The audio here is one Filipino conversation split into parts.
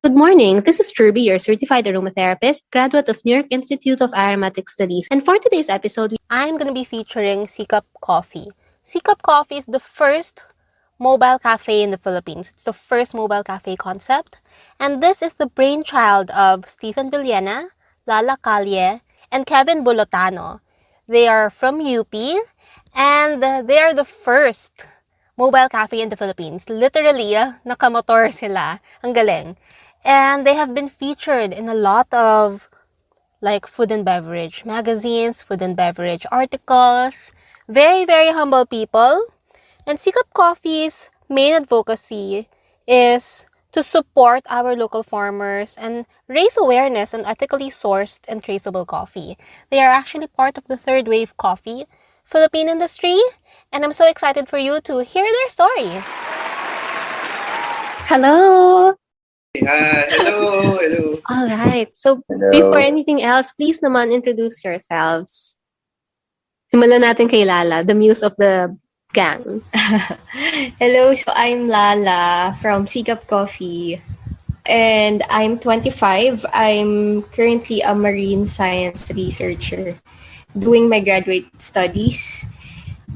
Good morning. This is Kirby, your certified aromatherapist, graduate of New York Institute of Aromatic Studies. And for today's episode, I'm going to be featuring Sikap Coffee. Sikap Coffee is the first mobile cafe in the Philippines. It's the first mobile cafe concept. And this is the brainchild of Stephen Villena, Lala Calle, and Kevin Bulotano. They are from UP, and they are the first mobile cafe in the Philippines. Literally, nakamotor sila. Ang galing. And they have been featured in a lot of like food and beverage magazines, food and beverage articles. Very, very humble people. And Sikap Coffee's main advocacy is to support our local farmers and raise awareness on ethically sourced and traceable coffee. They are actually part of the third wave coffee Philippine industry, and I'm so excited for you to hear their story. Hello! Hello. All right. So, Hello. before anything else, please naman introduce yourselves. Simulan natin kay Lala, the muse of the gang. Hello, so I'm Lala from Sikap Coffee and I'm 25. I'm currently a marine science researcher doing my graduate studies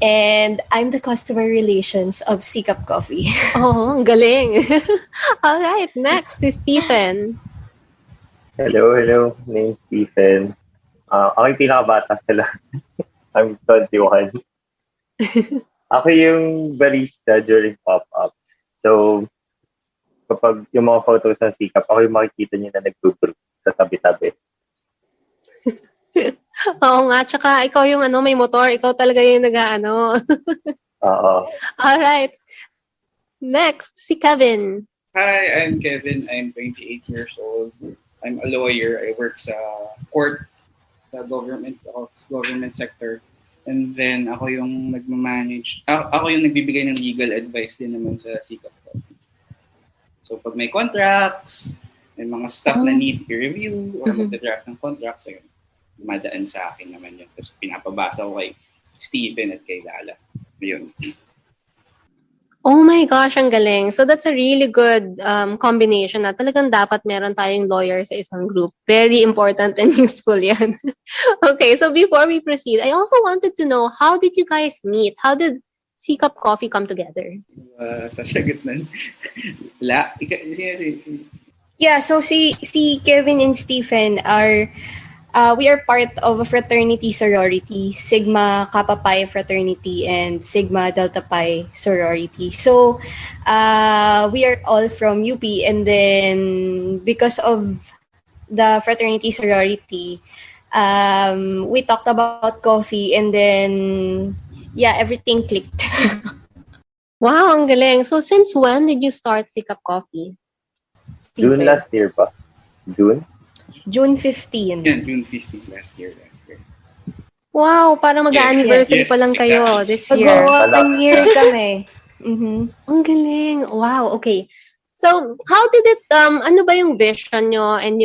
and I'm the customer relations of Sikap Coffee. Oh, ang galing. All right, next is Stephen. Hello. Name's Stephen. Ako yung pinakabata sa lahat. I'm 21. Ako yung barista during pop-ups. So, kapag yung mga photos ng Sikap, ako yung makikita niyo na nag-group sa tabi-tabi. Oo nga, tsaka ikaw yung may motor, ikaw talaga yung nag-ano. Oo. All right. Next, si Kevin. Hi, I'm Kevin. I'm 28 years old. I'm a lawyer. I work sa court, sa government sector. And then ako yung nagmamanage. Ako yung nagbibigay ng legal advice din naman sa Sikap Coffee. So pag may contracts, may mga stuff na need i-review or magda-draft ng contracts, ayun, dumadaan sa akin naman yun. Tapos pinapabasa ko kay Stephen at kay Lala. Yun. Oh my gosh, ang galing. So that's a really good combination na talagang dapat meron tayong lawyer sa isang group. Very important and useful yan. Okay, so before we proceed, I also wanted to know, how did you guys meet? How did Sikap Coffee come together? Sasagot na. Yeah, so si Kevin and Stephen are we are part of a fraternity sorority, Sigma Kappa Pi fraternity and Sigma Delta Pi sorority. So we are all from UP, and then because of the fraternity sorority, we talked about coffee, and then everything clicked. Wow, ang galing. So since when did you start Sikap Coffee? June last year pa. June 15. Yeah, June 15 last year. Wow, parang mag-anniversary Yes. pa lang kayo Exactly. this year. Mag-1 year kami. Mm-hmm. Ang galing. Wow, okay. So, how did it, ano ba yung vision nyo and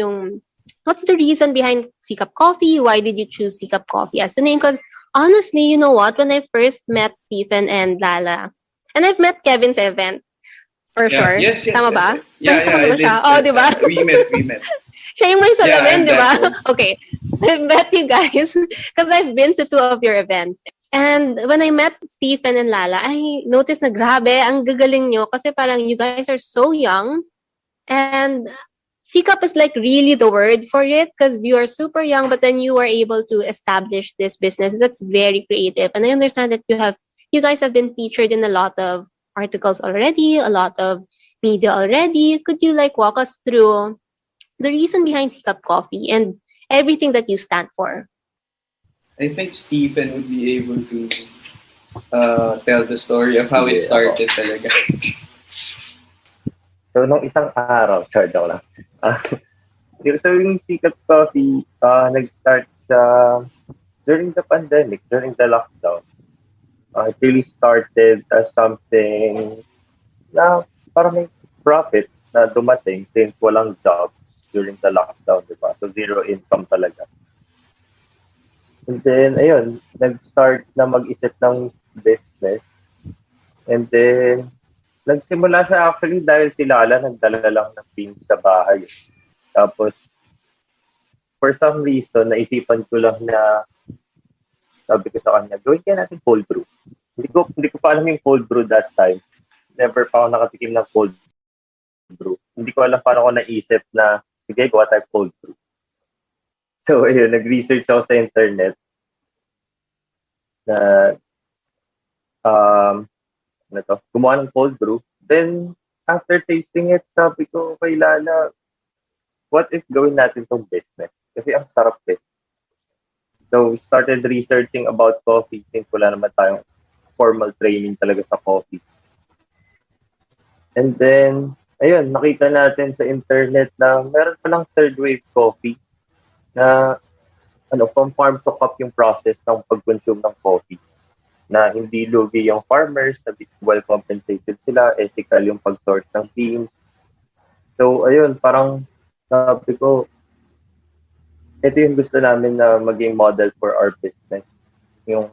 what's the reason behind Sikap Coffee? Why did you choose Sikap Coffee as the name? Because honestly, you know what? When I first met Stephen and Lala, and I've met Kevin sa event, for sure. Yes. Tama ba? Yeah, Tama ba siya? Oh, di ba? We met. Siya yung may salamin, di ba? that Okay. I met you guys because I've been to 2 of your events. And when I met Stephen and Lala, I noticed na grabe, ang gagaling nyo kasi parang you guys are so young. And Sikap is like really the word for it because you are super young, but then you were able to establish this business that's very creative. And I understand that you guys have been featured in a lot of articles already, a lot of media already. Could you like walk us through the reason behind Sikap Coffee and everything that you stand for? I think Stephen would be able to tell the story of how it started talaga. So, nung isang araw, joke lang. So, yung Sikap Coffee, nag-start during the pandemic, during the lockdown. It really started as something na parang may profit na dumating since walang jobs during the lockdown, di ba? So, zero income talaga. And then, ayun, nag-start na mag-isip ng business. And then, nagsimula siya actually dahil si Lala nagdala lang ng beans sa bahay. Tapos, for some reason, naisipan ko lang na sabi ko sa kanya, gawin kaya natin cold brew. Hindi ko pa alam yung cold brew that time. Never pa ako nakatikim ng cold brew. Hindi ko alam paano ko naisip na, sige, gawa tayo cold brew. So, ayun, nag-research ako sa internet na gumawa ng cold brew. Then, after tasting it, sabi ko kay Lala, what if gawin natin tong business? Kasi ang sarap eh. So, we started researching about coffee since wala naman tayong formal training talaga sa coffee. And then, ayun, nakita natin sa internet na meron palang third wave coffee na from farm to cup yung process ng pag-consume ng coffee. Na hindi lugi yung farmers, na well compensated sila, ethical yung pag-sort ng beans. So, ayun, parang sabi ko, ito yung gusto namin na maging model for our business. Yung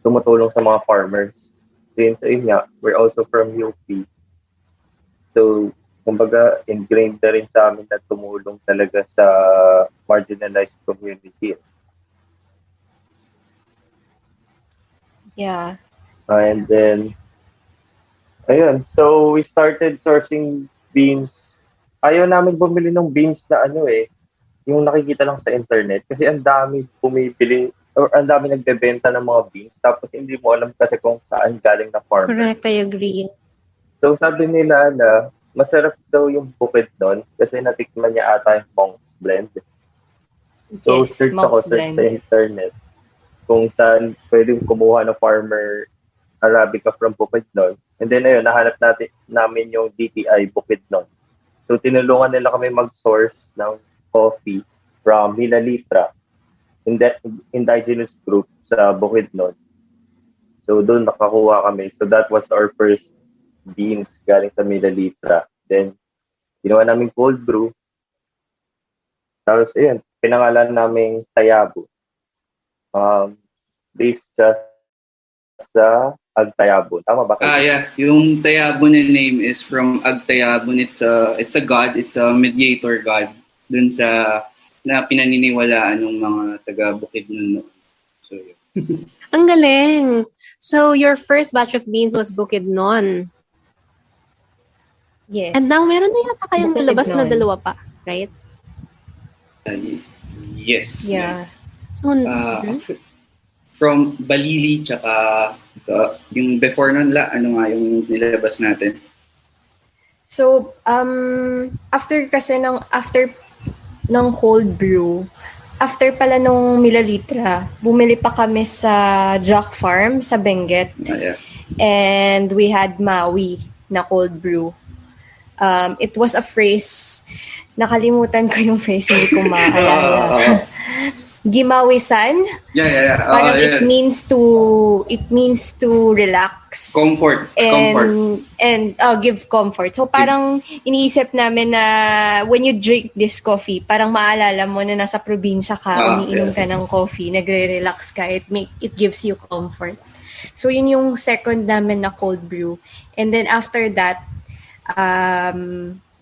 tumutulong sa mga farmers. Since, ayun nga, we're also from UP. So, kumbaga, ingrained na rin sa amin na tumulong talaga sa marginalized community. Yeah. And then, ayun. So, we started sourcing beans. Ayaw namin bumili ng beans na yung nakikita lang sa internet. Kasi ang dami bumibili or ang dami nagbebenta ng mga beans. Tapos hindi mo alam kasi kung saan galing na farmer. Correct, I agree. So, sabi nila na masarap daw yung bukid nun kasi natikman niya ata yung Monk's Blend. So, Yes, search ako Monk's sa Blend. internet kung saan pwedeng kumuha ng farmer Arabica from Bukidnon. And then, ayun, nahanap namin yung DTI Bukidnon. So, tinulungan nila kami mag-source ng coffee from Milalitra, indigenous group sa Bukidnon. So, doon nakakuha kami. So, that was our first beans galing sa Milalitra. Then, ginawa namin cold brew. Tapos, ayun, pinangalan namin Tayabo. Based just sa Agtayabon. Tama ba? Yeah. Yung Tayabon na name is from Agtayabon. It's a god. It's a mediator god dun sa na pinaniniwalaan ng mga taga-bukid nun. So, yeah. Ang galing! So, your first batch of beans was Bukidnon. Yes. And now, meron na yata kayong nalabas na Bukidnon. dalawa pa, right? Yes. Yeah. So, From Balili, tsaka yung before nun, ano nga yung nilabas natin? So, after ng cold brew, after pala nung Milalitra, bumili pa kami sa Jack Farm sa Benguet. Yeah. And we had Maui na cold brew. It was a phrase, nakalimutan ko yung phrase, hindi ko maalala. Gimawisan. Yeah. Parang it means to relax. Comfort. And give comfort. So parang iniisip namin na when you drink this coffee, parang maalala mo na nasa probinsya ka, umiinom ka ng coffee, nagre-relax ka, it gives you comfort. So yun yung second namin na cold brew. And then after that,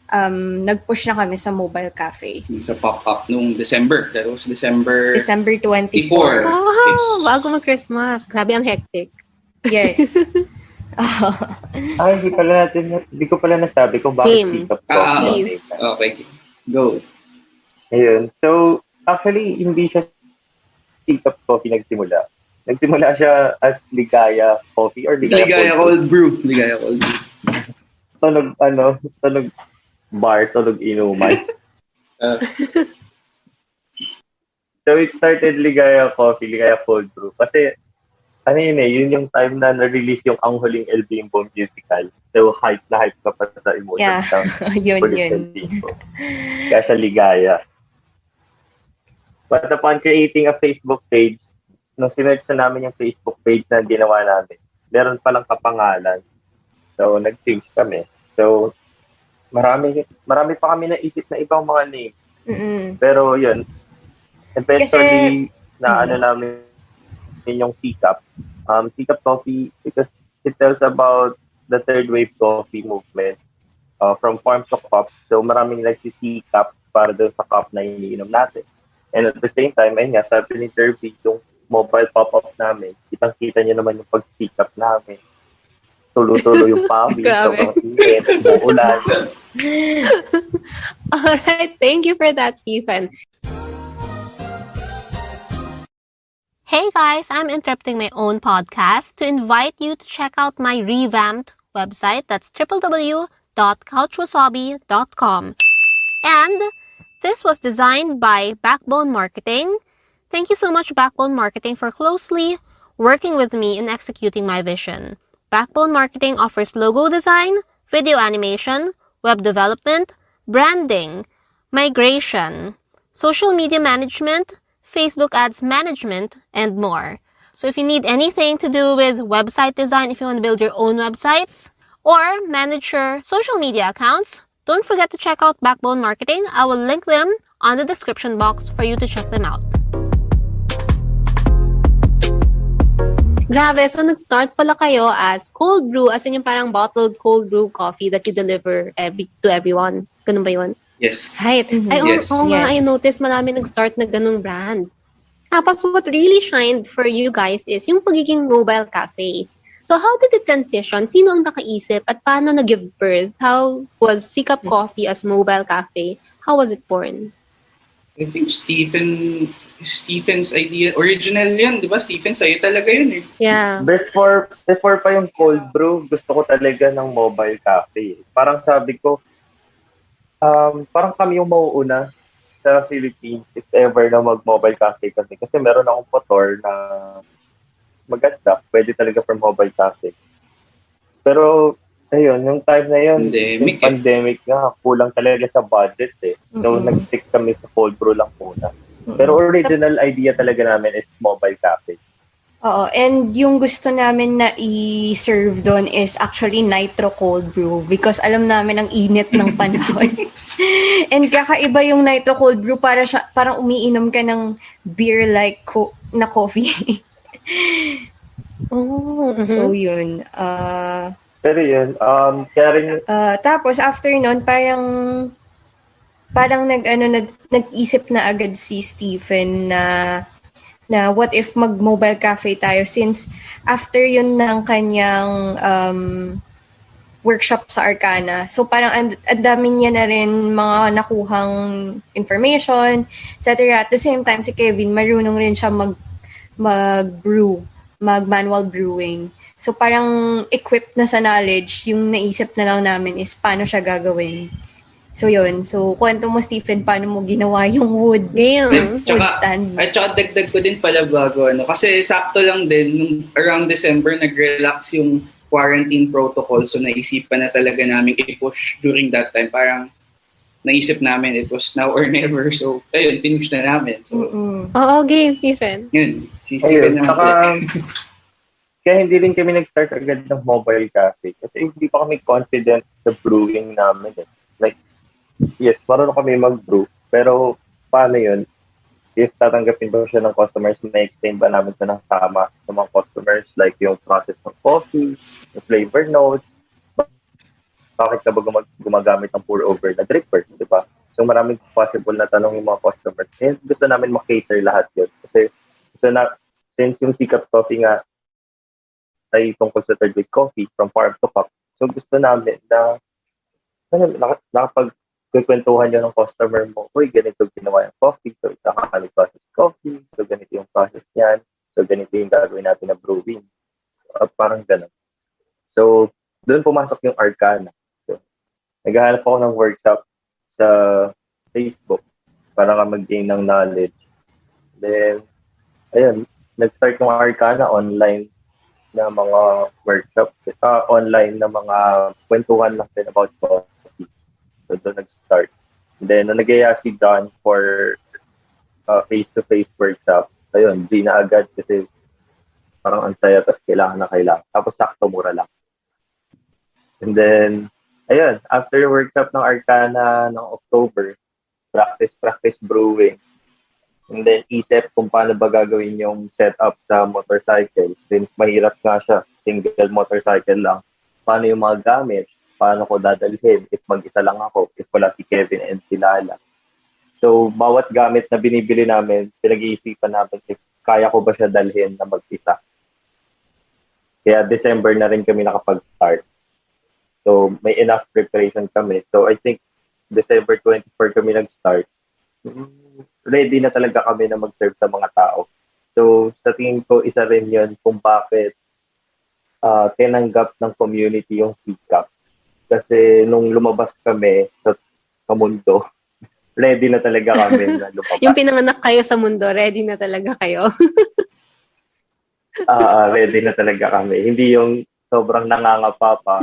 nag-push na kami sa mobile cafe. Sa pop-up nung December. That was December 24. Wow! Bago mag-Christmas. Grabe ang hectic. Yes. Hindi ko pala nasabi kung bakit Sikap Coffee. Okay. Go. Ayun. So, actually, hindi siya Sikap Coffee nagsimula. Nagsimula siya as Ligaya Coffee or Ligaya Cold Brew. Ligaya Cold Brew. Tunog bar, tunog inuman. So, it started Ligaya Coffee, Ligaya Cold Brew. Kasi, yun yung time na na-release yung Ang Huling El Bimbo musical. So, hype ka pa sa emotions. Yeah, yun. Kaya siya Ligaya. But upon creating a Facebook page, nung sinerch na namin yung Facebook page na ginawa namin, meron palang kapangalan. So, nag-change kami. So, marami pa kami naisip na ibang mga names. Mm-mm. Pero yun, eventually, namin yung Sikap. Sikap Coffee, because it tells about the third wave coffee movement from farm to cup. So maraming nagsisikap para doon sa cup na iniinom natin. And at the same time, ayun nga, sabi ni Derby, yung mobile pop-up namin, kitang-kita niyo naman yung pagsisikap namin. Tulo-tulo yung pawis, Grabe. sobrang init, umuulan. Alright, thank you for that, Stephen. Hey guys, I'm interrupting my own podcast to invite you to check out my revamped website. That's www.couchwasabi.com. And this was designed by Backbone Marketing. Thank you so much, Backbone Marketing, for closely working with me in executing my vision. Backbone Marketing offers logo design, video animation, web development, branding, migration, social media management, Facebook ads management, and more. So if you need anything to do with website design, if you want to build your own websites or manage your social media accounts, don't forget to check out Backbone Marketing. I will link them on the description box for you to check them out. Grabe, so nag-start pala kayo as cold brew, as in yung parang bottled cold brew coffee that you deliver to everyone. Ganun ba yun? Yes. Right. Ay, Yes. oo nga, I Yes. noticed marami nag-start na ganung brand. Tapos what really shined for you guys is yung pagiging mobile cafe. So how did it transition? Sino ang nakaisip at paano nag-give birth? How was Sikap Coffee as mobile cafe? How was it born? I think Stephen's idea, original yan, di ba? Stephen, sa'yo talaga yun eh. Yeah. Before pa yung cold brew, gusto ko talaga ng mobile cafe. Parang sabi ko, parang kami yung mauuna sa Philippines if ever na mag-mobile cafe kami. Kasi meron akong motor na maganda. Pwede talaga for mobile cafe. Pero, ayun, yung time na yun, Pandemic yung pandemic nga, kulang talaga sa budget eh. So, nag-stick kami sa cold brew lang muna. Pero original idea talaga namin is mobile cafe. Oo, and yung gusto namin na i-serve doon is actually nitro cold brew because alam namin ang init ng panahon. And kakaiba yung nitro cold brew, parang umiinom ka ng beer-like na coffee. Oh, So yun. Pero yun, kaya rin Tapos after nun, parang nag-isip na agad si Stephen na what if mag-mobile cafe tayo since after yun ng kanyang workshop sa Arcana. So parang ang dami niya na rin mga nakuhang information, etc. At the same time, si Kevin, marunong rin siya mag-brew, mag-manual brewing. So parang equipped na sa knowledge, yung naisip na lang namin is paano siya gagawin. So yun. So kwento mo, Stephen, paano mo ginawa yung wood damn. stand? At saka dagdag ko din pala bago, kasi sakto lang din, nung around December, nag-relax yung quarantine protocol. So naisipan na talaga namin i-push during that time. Parang naisip namin it was now or never. So ayun, finish na namin. So Oo, game, Stephen. yun, si Stephen ayun, naman. saka, kaya hindi rin kami nag-start agad ng mobile cafe. Kasi hindi pa kami confident sa brewing namin. Like, yes, marunong kami mag-brew. Pero, paano yun? If tatanggapin ba siya ng customers, na-explain ba namin siya ng tama sa mga customers? Like, yung process ng coffee, yung flavor notes, bakit ka ba gumagamit ng pour-over na dripper, di ba? So, maraming possible na tanong yung mga customers. And gusto namin makater lahat yun. Kasi, since yung Sikap Coffee nga ay tungkol sa third wave coffee from farm to cup, so gusto namin na nakapagkwentuhan yun ng customer mo, uy, ganito ginawa yung coffee, so isa ka process coffee, so ganito yung process niyan, so ganito yung gagawin natin na brewing. Parang ganun. So, doon pumasok yung Arcana. So, naghahanap ako ng workshop sa Facebook para nga mag-gain ng knowledge. Then, ayun, nag-start yung Arcana online na mga workshops, online na mga kwentuhan lang din about coffee. So, doon nag-start. And then, nagaya si John for face-to-face workshop. Ayun, G na agad kasi parang ang saya, tapos kailangan. Tapos sakto, mura lang. And then, ayun, after the workshop ng Arcana ng October, practice brewing. And then, isip kung paano ba gagawin yung setup sa motorcycle. Since mahirap nga siya, single motorcycle lang. paano yung mga gamit, paano ko dadalhin, if mag-isa lang ako, if wala si Kevin and si Lala. So, bawat gamit na binibili namin, pinag-iisipan namin if kaya ko ba siya dalhin na mag-isa. Kaya December na rin kami nakapag-start. So, may enough preparation kami. So, I think December 24 kami nag-start. Ready na talaga kami na mag-serve sa mga tao. So, sa tingin ko, isa rin yun kung bakit tinanggap ng community yung Sikap. Kasi nung lumabas kami sa mundo, ready na talaga kami na lumabas. Yung pinanganak kayo sa mundo, ready na talaga kayo. Ready na talaga kami. Hindi yung sobrang nangangapa pa.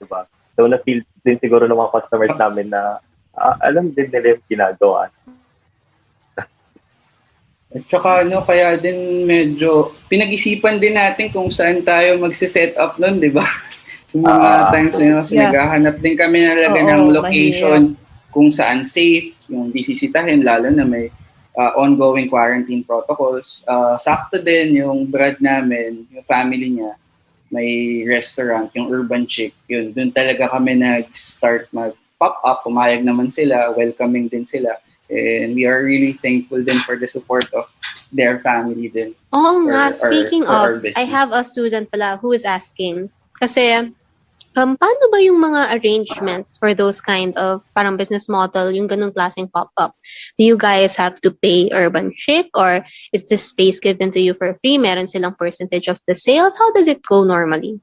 Diba? So, na-feel din siguro ng mga customers namin na alam din nila yung ginagawa. At saka kaya din medyo pinag-isipan din natin kung saan tayo magse-set up nun, di ba? Yung mga times na kasi naghahanap din kami talaga ng location kung saan safe, yung bisisitahin, lalo na may ongoing quarantine protocols. Sakto din yung brad namin, yung family niya, may restaurant, yung Urban Chick. Yun, dun talaga kami nag-start mag-pop up, pumayag naman sila, welcoming din sila. And we are really thankful din for the support of their family din. Oo nga, speaking our of, I have a student pala who is asking, kasi paano ba yung mga arrangements for those kind of parang business model, yung ganung klaseng pop-up? Do you guys have to pay Urban Chick or is this space given to you for free? Meron silang percentage of the sales? How does it go normally?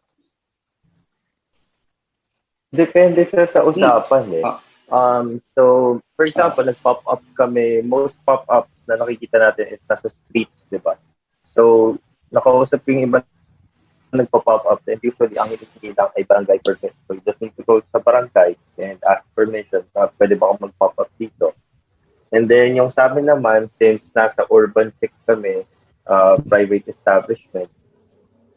Depende sa usapan eh. So, for example, nag-pop up kami, most pop-ups na nakikita natin is nasa streets, di ba? So, nakausap yung iba nagpa-pop up and usually ang hinihingi lang ay barangay permit. So you just need to go sa barangay and ask permission na pwede ba akong mag-pop up dito. And then yung sa amin naman, since nasa urban chick kami, private establishment.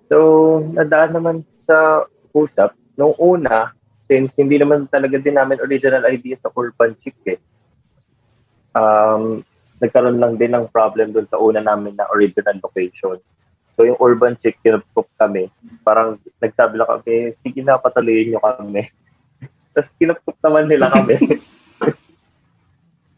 So nadaan naman sa usap. Nung una, since hindi naman talaga din namin original idea sa urban chick nagkaroon lang din ng problem dun sa una namin na original location. So yung urban chick, kinupkup kami. Parang nagsabi lang kami, sige na, patuloyin nyo kami. Tapos kinupkup naman nila kami.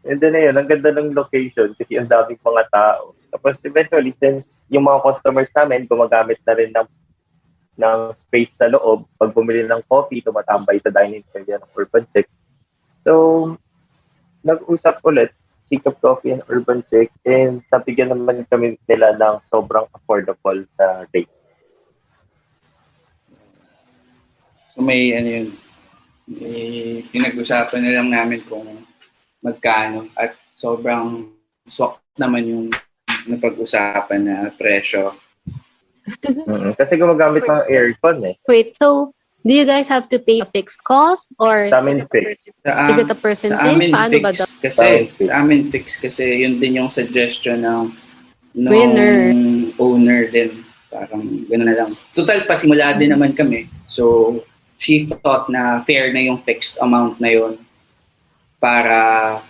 And then ayun, ang ganda ng location kasi ang daming mga tao. Tapos eventually, since yung mga customers namin gumagamit na rin ng space sa loob, pag bumili ng coffee, tumatambay sa dining area ng urban chick. So, nag-usap ulit Sikap Coffee and Urban Chick and nabigyan naman kami nila ng sobrang affordable na rate. So may pinag-usapan na lang namin kung magkano at sobrang swak naman yung napag-usapan na presyo. Kasi gumagamit ng aircon eh. Wait, so do you guys have to pay a fixed cost or Sa amin fixed. is it a percentage? Sa amin Paano ba fixed daw? kasi sa amin fixed kasi yun din yung suggestion ng owner din. Parang gano'n na lang. Total pasimula din naman kami. So she thought na fair na yung fixed amount na yun para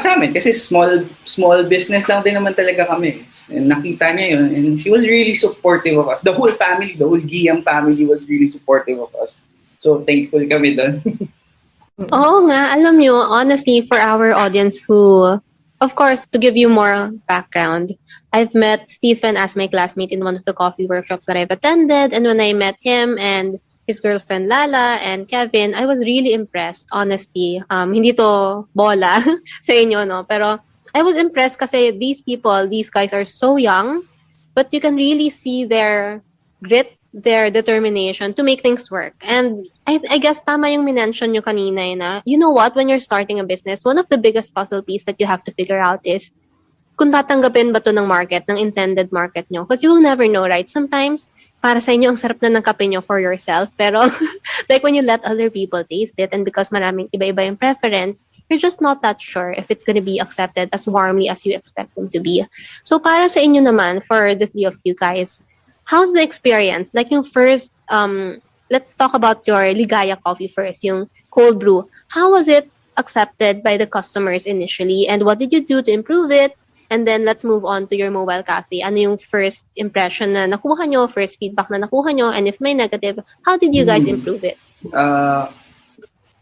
sa amin kasi small business lang din naman talaga kami. And nakita niya yun and she was really supportive of us. The whole Guillaume family was really supportive of us. So thankful kami doon. Oo nga, alam nyo, honestly, for our audience who, of course, to give you more background, I've met Stephen as my classmate in one of the coffee workshops that I've attended, and when I met him and his girlfriend Lala and Kevin, I was really impressed, honestly. Hindi to bola sa inyo, no? Pero I was impressed kasi these guys are so young, but you can really see their grit, their determination to make things work. And I guess tama yung minention nyo kanina na, you know what, when you're starting a business, one of the biggest puzzle piece that you have to figure out is kung tatanggapin ba to ng market, ng intended market nyo. Because you will never know, right? Sometimes, para sa inyo, ang sarap na ng kape nyo for yourself. Pero, like when you let other people taste it, and because maraming iba-iba yung preference, you're just not that sure if it's gonna be accepted as warmly as you expect them to be. So, para sa inyo naman, for the three of you guys, how's the experience? Like yung first, let's talk about your Ligaya coffee first, yung cold brew. How was it accepted by the customers initially? And what did you do to improve it? And then, let's move on to your mobile cafe. Ano yung first impression na nakuha nyo, first feedback na nakuha nyo, and if may negative, how did you guys improve it?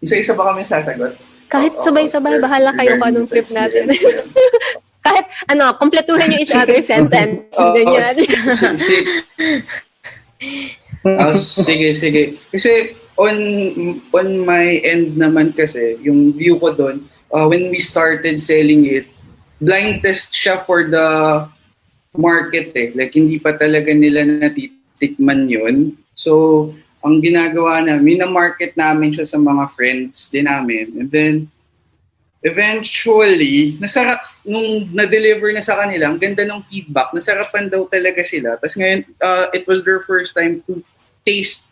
Isa-isa ba kami sasagot? Kahit sabay-sabay, bahala kayo kung anong trip natin. Kahit, kompletuhin nyo each other's sentence. Ganyan. Sige. Kasi, on my end naman kasi, yung view ko doon, when we started selling it, blind test siya for the market eh. Like, hindi pa talaga nila natitikman yun. So, ang ginagawa namin, na-market namin siya sa mga friends din namin. And then, eventually, nasarap, nung na-deliver na sa kanila, ang ganda ng feedback, nasarapan daw talaga sila. Tapos ngayon, it was their first time to taste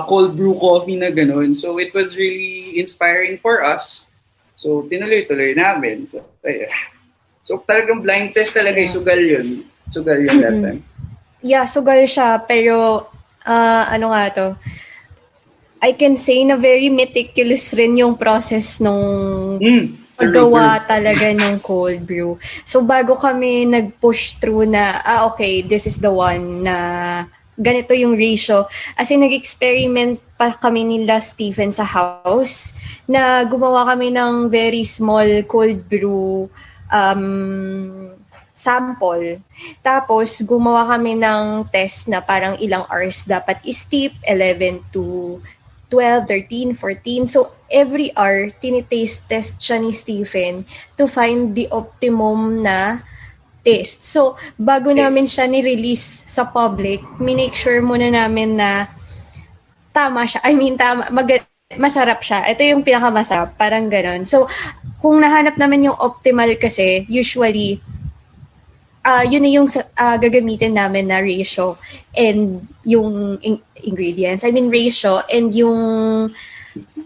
cold brew coffee na ganun. So, it was really inspiring for us. So, tinuloy-tuloy namin. So, ayan. So, talagang blind test talaga, sugal yun. Sugal yun that time. Yeah, sugal siya, pero ano nga to, I can say na very meticulous rin yung process nung paggawa talaga ng cold brew. So bago kami nag-push through na, okay, this is the one na ganito yung ratio. As in, nag-experiment pa kami nila Stephen sa house na gumawa kami ng very small cold brew sample. Tapos, gumawa kami ng test na parang ilang hours dapat i-steep, 11 to 12, 13, 14. So, every hour, tinitaste test siya ni Stephen to find the optimum na taste. So, bago namin siya ni-release sa public, minake sure muna namin na tama siya. I mean, masarap siya. Ito yung pinakamasarap. Parang ganon. So, kung nahanap naman yung optimal kasi, usually, yun na yung gagamitin namin na ratio and yung ingredients. I mean, ratio and yung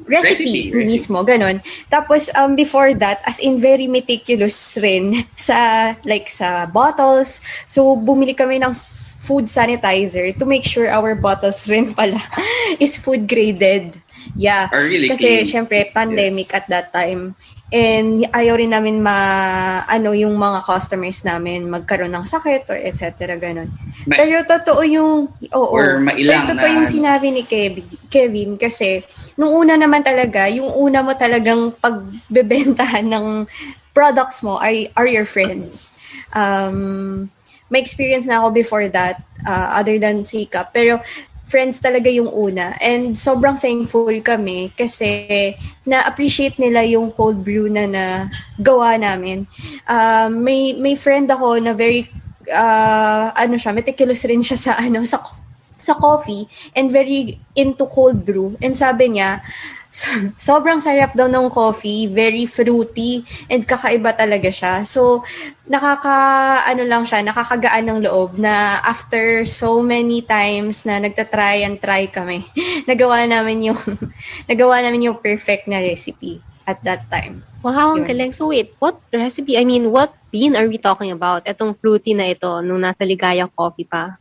recipe mismo, ganon. Tapos, before that, as in very meticulous rin sa bottles. So, bumili kami ng food sanitizer to make sure our bottles rin pala is food graded. Yeah. Really kasi, clean. syempre, pandemic at that time. And ayaw rin namin yung mga customers namin magkaroon ng sakit or etc. Ganon. Pero totoo yung or mailang totoo yung sinabi ni Kevin kasi nung una naman talaga, yung una mo talagang pagbebentahan ng products mo are your friends. May experience na ako before that other than Sikap, pero friends talaga yung una. And sobrang thankful kami kasi na-appreciate nila yung cold brew na gawa namin. May friend ako na very, meticulous rin siya sa coffee and very into cold brew. And sabi niya, sobrang sarap daw ng coffee, very fruity, and kakaiba talaga siya. So, nakakagaan ng loob na after so many times na nagtatry kami, nagawa namin yung perfect na recipe at that time. Wow, ang galing. So wait, what recipe, I mean, what bean are we talking about? Itong fruity na ito, nung nasa Ligaya Coffee pa?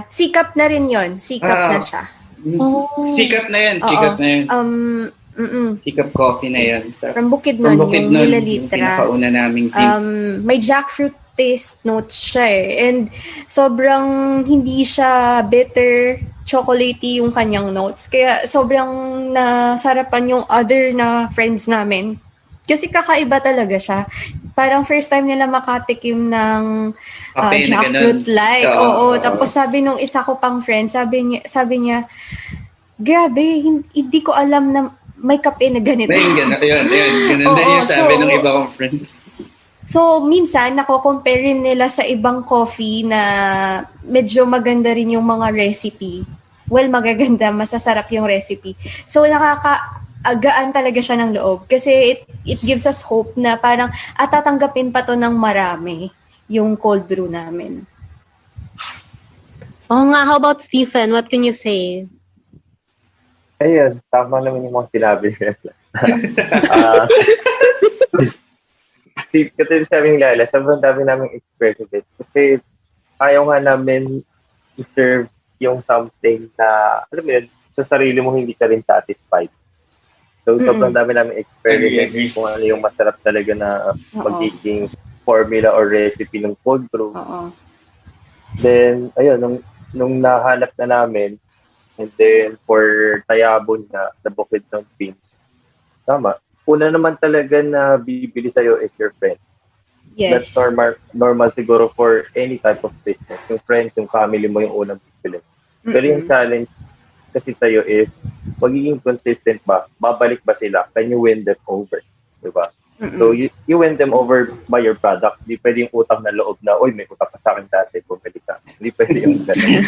Sikap na rin yon. Sikap na siya. Sikap na yan. Sikap Coffee na yan. From Bukidnon, yung Yung milalitra. pinakauna naming May jackfruit taste notes siya eh. And sobrang hindi siya bitter, chocolatey yung kanyang notes. Kaya sobrang nasarapan yung other na friends namin. Kasi kakaiba talaga siya. Parang first time nila makatikim ng jackfruit-like. Oo. Tapos sabi nung isa ko pang friend, sabi niya, grabe, hindi ko alam na may kape na ganito. Ganun din yung sabi ng iba kong friends. So, minsan, nako-compare nila sa ibang coffee na medyo maganda rin yung mga recipe. Well, magaganda, masasarap yung recipe. So, nakakaagaan talaga siya ng loob. Kasi it gives us hope na parang tatanggapin pa to ng marami yung cold brew namin. How about Stephen? What can you say? Ayun, tama naman yung mga sinabi nila. Katulad sabi ng Lala, sobrang dami namin experience. Kasi ayaw nga namin i-serve yung something na, alam mo yun, sa sarili mo hindi ka rin satisfied. So, sobrang dami namin experiment Agree. kung ano yung masarap talaga na magiging formula or recipe ng cold brew. Oo. Then, ayun, nung nahanap na namin, and then for tayabon na bukid ng beans, tama. Una naman talaga na bibili sa'yo is your friend. That's Yes. normal siguro for any type of business. Yung friends, yung family mo yung unang bibili. Pero yung challenge kasi sa'yo is, magiging consistent ba? Babalik ba sila? Can you win them over? Diba? So, you win them over by your product. Hindi pwede yung utang na loob na, uy, may utang pa sa akin dati, bumili ka. Hindi pwede yung gano'n.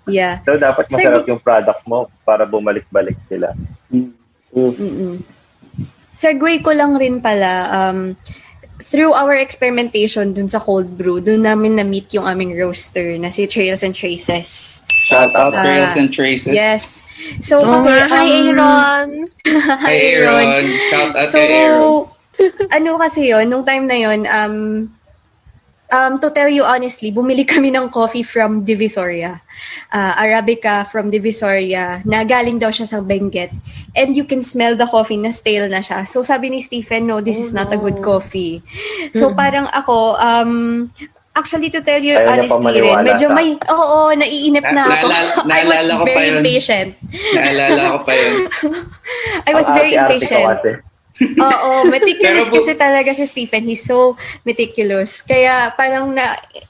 Yeah. So, dapat masarap yung product mo para bumalik-balik sila. Segue ko lang rin pala, through our experimentation dun sa cold brew, dun namin na-meet yung aming roaster na si Trails and Traces. Shout out Trails and Traces. Yes. So, Hi, Aaron! Hi, Aaron. Shout out So, kay Aaron. ano kasi yon nung time na yon to tell you honestly, bumili kami ng coffee from Divisoria. Arabica from Divisoria, na galing daw siya sa Benguet. And you can smell the coffee na stale na siya. So sabi ni Stephen, no, this is not a good coffee. So parang ako, actually to tell you Ayaw niya honestly rin, pamaniwala medyo ka. naiinip na ako. I was Naalala ko pa very yun. impatient. Naalala ko pa yun. I was very Arte-arte ka impatient. kasi. Oo, meticulous Pero kasi talaga si Stephen. He's so meticulous. Kaya parang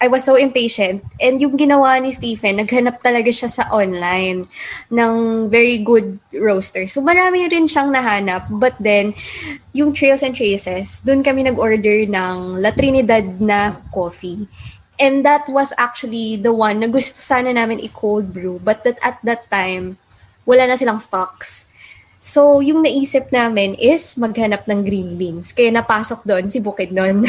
I was so impatient. And yung ginawa ni Stephen, naghanap talaga siya sa online ng very good roaster. So marami rin siyang nahanap. But then, yung Trails and Traces, dun kami nag-order ng La Trinidad na coffee. And that was actually the one na gusto sana namin i-cold brew. But at that time, wala na silang stocks. So, yung naisip namin is maghanap ng green beans. Kaya napasok doon si Bukidnon.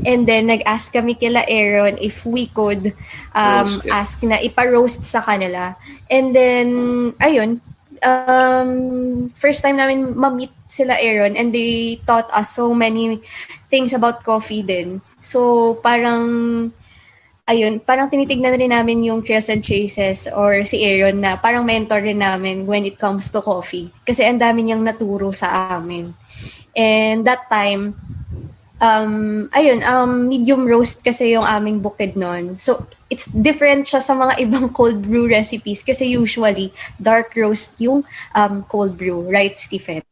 And then, nag-ask kami kila Aaron if we could ask na ipa-roast sa kanila. And then, ayun, first time namin ma-meet sila Aaron and they taught us so many things about coffee din. So, parang tinitignan rin namin yung Trails and Traces or si Aaron na parang mentor rin namin when it comes to coffee. Kasi ang dami niyang naturo sa amin. And that time, medium roast kasi yung aming bukid nun. So, it's different siya sa mga ibang cold brew recipes kasi usually, dark roast yung cold brew. Right, Stephen?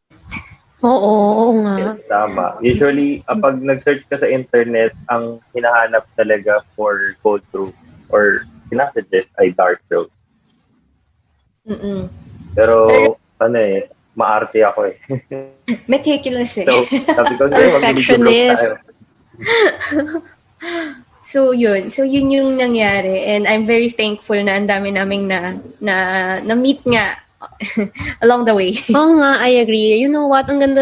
Oo nga. Yes, tama. Usually, pag nag-search ka sa internet, ang hinahanap talaga for cold brew or sinasuggest ay dark roast. Pero, maarte ako eh. Meticulous eh. So, sabi ko, Perfectionist. So yun yung nangyari and I'm very thankful na ang dami naming na meet nga along the way. Oo nga, I agree. You know what? Ang ganda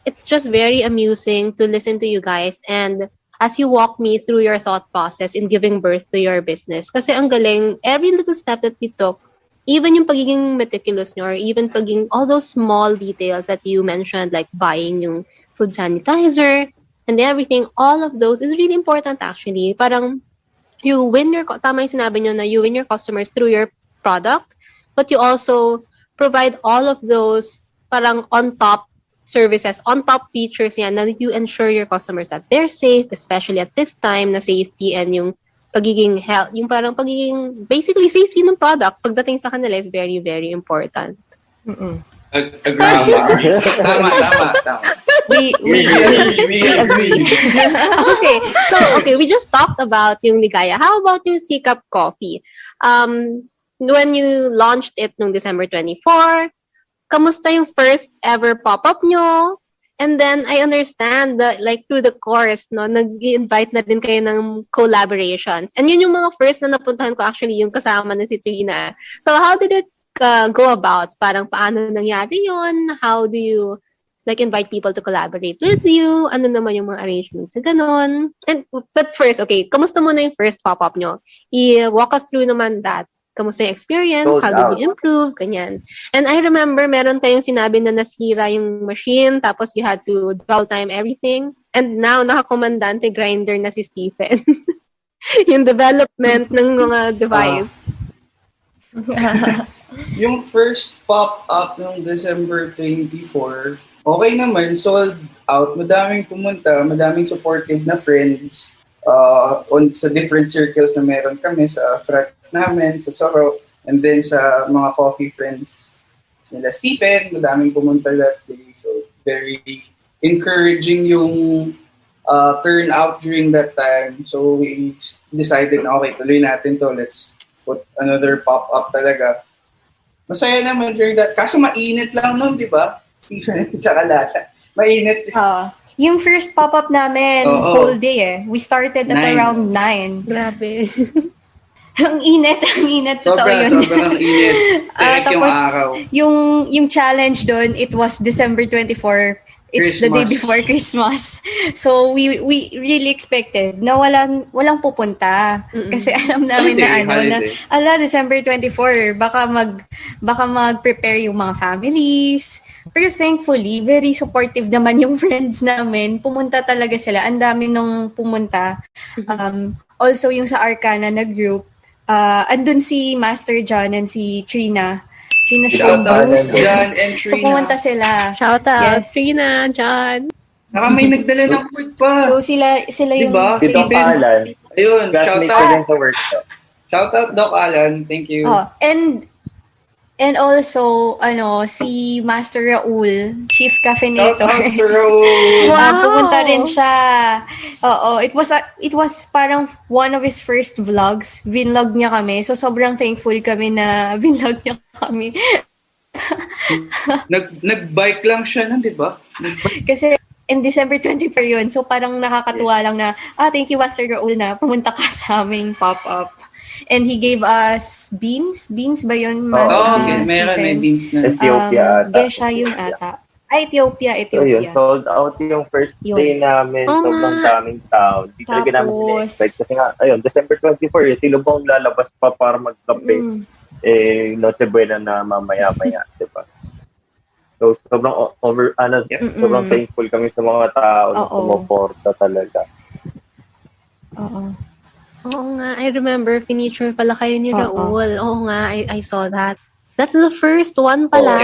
it's just very amusing to listen to you guys and as you walk me through your thought process in giving birth to your business. Kasi ang galing, every little step that we took, even yung pagiging meticulous nyo or even all those small details that you mentioned like buying yung food sanitizer and everything, all of those is really important actually. Parang you win tama yung sinabi nyo na you win your customers through your product, but you also provide all of those parang on-top services, on-top features yan na you ensure your customers that they're safe, especially at this time na safety and yung pagiging health, yung parang pagiging basically safety ng product pagdating sa kanila is very, very important. Agree. Tama. We agree. Okay, we just talked about yung Ligaya. How about yung Sikap Coffee? When you launched it noong December 24, kamusta yung first ever pop-up nyo? And then, I understand that like through the course, no, nag-invite na din kayo ng collaborations. And yun yung mga first na napuntahan ko actually, yung kasama na si Trina. So, how did it go about? Parang paano nangyari yun? How do you like invite people to collaborate with you? Ano naman yung mga arrangements sa ganon? But first, okay, kamusta muna yung first pop-up nyo? I-walk us through naman that. Kamusta yung experience? Sold How out. did you improve? Ganyan. And I remember meron tayong sinabi na nasira yung machine tapos you had to double time everything. And now, nakakomandante grinder na si Stephen. Yung development ng mga device. Yung first pop-up ng December 24, okay naman, sold out. Madaming pumunta, madaming supportive na friends sa different circles na meron kami, sa frat namin, sa Soro, and then sa mga coffee friends nila Stephen, madaming pumunta that day. So, very encouraging yung turnout during that time. So, we decided na okay, tuloy natin to. Let's put another pop-up talaga. Masaya naman during that. Kaso mainit lang nun, di ba? Stephen, tsaka Lala. Mainit. Yung first pop-up namin, whole day eh. We started at 9. around 9. Grabe. Ang init. Totoo yun. Sobrang init. Yung Tapos, araw. yung challenge doon, it was December 24. It's the day before Christmas. So, we really expected na walang pupunta. Kasi alam namin na December 24, baka mag-prepare yung mga families. Pero thankfully, very supportive naman yung friends namin. Pumunta talaga sila. Ang dami nung pumunta. Also, yung sa Arcana na group, andun si Master John and si Trina. Shout out John and Trina. So, pumunta sila. Shout out, Yes. Trina, John. May nagdala ng food pa. So, sila yung... Diba? Si Doc Alan. Ayun, shout Classmate ko out. din sa workshop. Shout out, Doc Alan. Thank you. And also, si Master Raul, Chief Shout Caffeinator. out, Sir Raul. Wow. Pumunta rin siya. Oo, it was parang one of his first vlogs. Vinlog niya kami. So, sobrang thankful kami na vinlog niya kami. Nag-bike lang siya nun, di ba? Kasi in December 24 yun. So, parang nakakatuwa lang na, thank you, Master Raul, na pumunta ka sa aming pop-up. And he gave us beans. Beans ba yun? Okay. Meron may beans na. Ethiopia ata. Gesha yun ata. Ethiopia. So yun, sold out yung first day namin. Sobrang daming tao. Hindi talaga namin in-expect. Kasi nga, December 24, sino bang lalabas pa para mag-campaign? Noche Buena na mamaya-maya, diba? So, sobrang sobrang thankful kami sa mga tao na sumuporta talaga. Oo nga, I remember, feature pala kayo ni Raul. Oo nga, I saw that. That's the first one pala.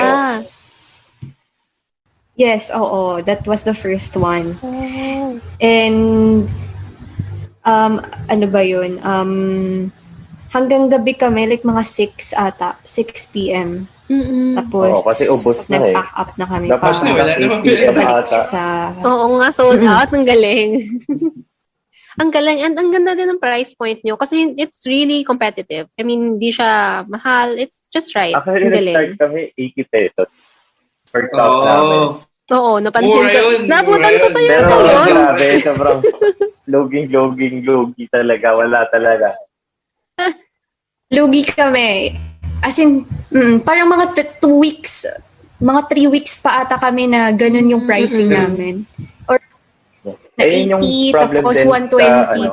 Yes, that was the first one. Oh. And, ano ba yun? Hanggang gabi kami, like mga 6 p.m. Tapos, kasi ubos na nag-pack up na kami. Tapos na wala naman Oo nga, sold out. Ang galing. Ang galing. And ang ganda din ng price point nyo. Kasi it's really competitive. I mean, hindi siya mahal. It's just right. Actually, nag-start kami 80 pesos per cup namin. Oo, napansin ko. Nabutan ko pa yun. Pero grabe, sobrang lugi talaga. Wala talaga. Lugi kami. As in, parang mga 2 weeks, mga 3 weeks pa ata kami na ganun yung pricing namin. Or na 80, tapos 120.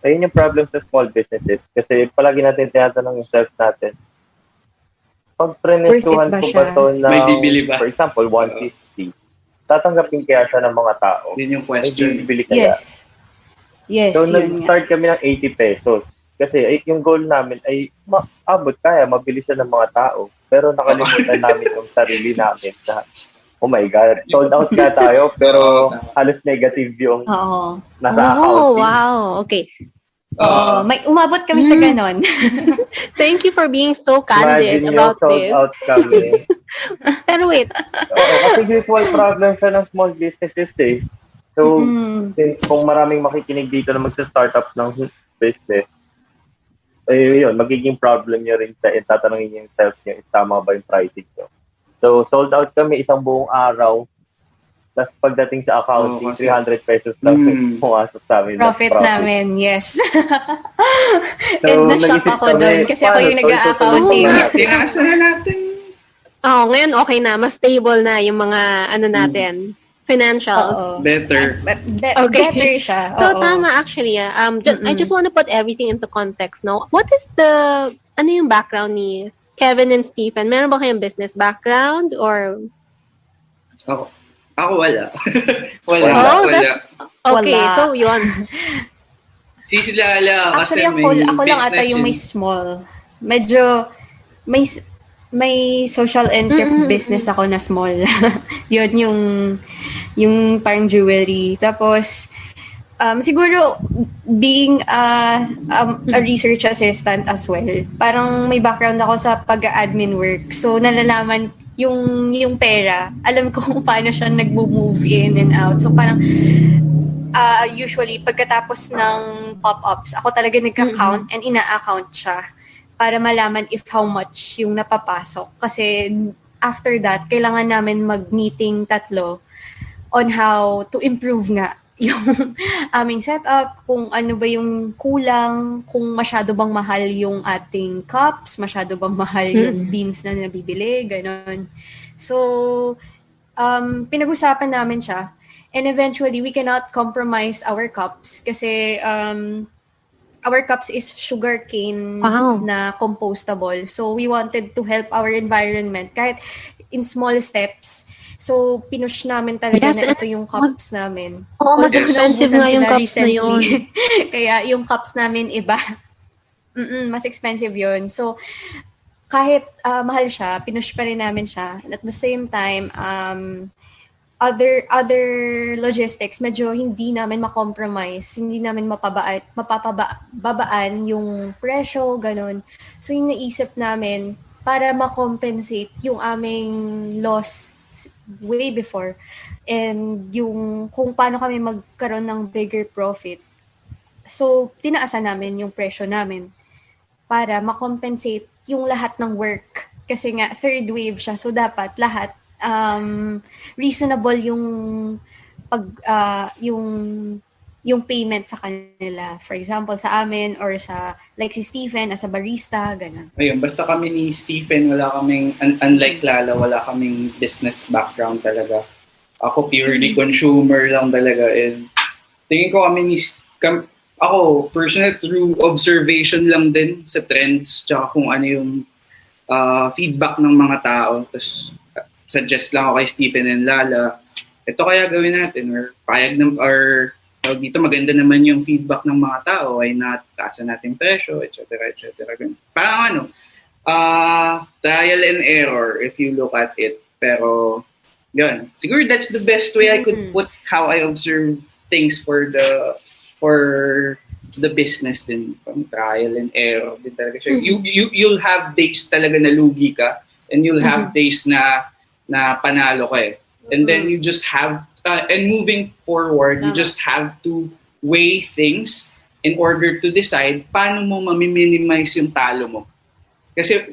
Ayun yung problem sa small businesses. Kasi palagi natin tinatanong yung self natin. Pag prenesuhan ko ba ito ng, for example, 150, tatanggapin kaya siya ng mga tao? Yun yung question. May bibili kaya? Yes. So, nag-start kami ng 80 pesos. Kasi yung goal namin ay mabili siya ng mga tao. Pero nakalimutan namin yung sarili namin na, oh my God, sold out ka tayo, pero halos negative yung nasa account. Oh, wow. Okay. May umabot kami sa ganon. Thank you for being so candid about this. Sold out kami. Pero wait. Kasi usual problem siya ng small businesses eh. So, kung maraming makikinig dito na magsa-startup ng business, yun, magiging problem nyo rin tatanungin nyo yung self nyo, tama ba yung pricing nyo. So, sold out kami isang buong araw. Tapos pagdating sa accounting, 300 pesos lang pumasok sa amin. Profit namin, yes. So, and na-shock ako doon kasi ako yung nag-a-accounting. Tinasa na natin. Ngayon okay na. Mas stable na yung mga natin. Financials. Better. Better siya. So, tama actually. I just want to put everything into context now. What is ano yung background ni Kevin and Stephen? Meron ba kayong business background or? Ako wala. Wala. Okay, so yun. Si Lala kasi actually, ako lang ata yung may small. medyo may may social entrep business ako na small. Yun yung parang jewelry. Tapos siguro being a research assistant as well. Parang may background ako sa pag-admin work. So nalalaman yung pera, alam ko kung paano siya nagmo-move in and out. So parang usually pagkatapos ng pop-ups, ako talaga nagka-count and ina-account siya para malaman if how much yung napapasok. Kasi after that, kailangan namin mag-meeting tatlo on how to improve nga yung aming setup, kung ano ba yung kulang, kung masyado bang mahal yung ating cups, masyado bang mahal yung beans na nabibili, ganon. So, pinag-usapan namin siya. And eventually, we cannot compromise our cups kasi our cups is sugarcane na compostable. So, we wanted to help our environment kahit in small steps. So, pinush namin talaga na ito yung cups namin. Mas expensive nga yung cups na yun. Kaya yung cups namin iba. Mas expensive yun. So, kahit mahal siya, pinush pa rin namin siya. And at the same time, other logistics, medyo hindi namin ma-compromise, hindi namin mapapabaan yung presyo, ganun. So, yung naisip namin, para ma-compensate yung aming loss way before, and yung kung paano kami magkaroon ng bigger profit. So, tinaasan namin yung presyo namin para ma-compensate yung lahat ng work. Kasi nga, third wave siya, so dapat lahat reasonable yung yung payment sa kanila. For example, sa amin or sa like si Stephen as a barista, ganun. Ayun, basta kami ni Stephen, wala kaming unlike Lala, wala kaming business background talaga. Ako purely consumer lang talaga, and tingin ko ako personal through observation lang din sa trends tsaka kung ano yung feedback ng mga tao. Tapos suggest lang ako kay Stephen and Lala, ito kaya gawin natin, or payag or dito maganda naman yung feedback ng mga tao, why not taasan natin presyo, etc. Parang trial and error if you look at it. Pero yun, siguro that's the best way I could put how I observe things for the business din. Trial and error din talaga siya. You'll have days talaga na lugi ka, and you'll have days na panalo ka eh. And then you just have, and moving forward, you just have to weigh things in order to decide paano mo ma-minimize yung talo mo. Kasi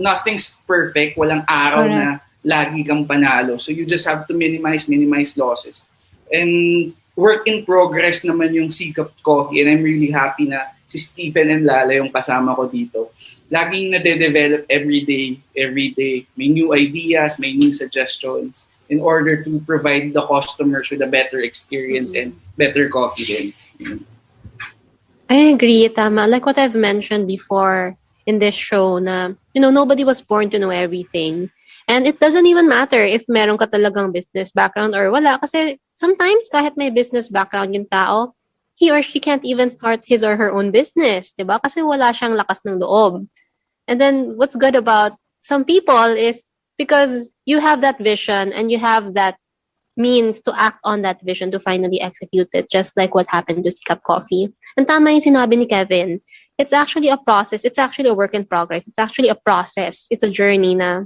nothing's perfect, walang araw na lagi kang panalo. So you just have to minimize losses. And work in progress naman yung Sikap Coffee, and I'm really happy na si Stephen and Lala yung kasama ko dito. Laging nade-develop every day. May new ideas, may new suggestions in order to provide the customers with a better experience and better coffee din. I agree, tama. Like what I've mentioned before in this show na, nobody was born to know everything. And it doesn't even matter if meron ka talagang business background or wala. Kasi sometimes kahit may business background yung tao, he or she can't even start his or her own business, diba? Kasi wala siyang lakas ng loob. And then what's good about some people is because you have that vision and you have that means to act on that vision to finally execute it, just like what happened to Sikap Coffee. And tama yung sinabi ni Kevin. It's actually a process. It's actually a work in progress. It's actually a process. It's a journey na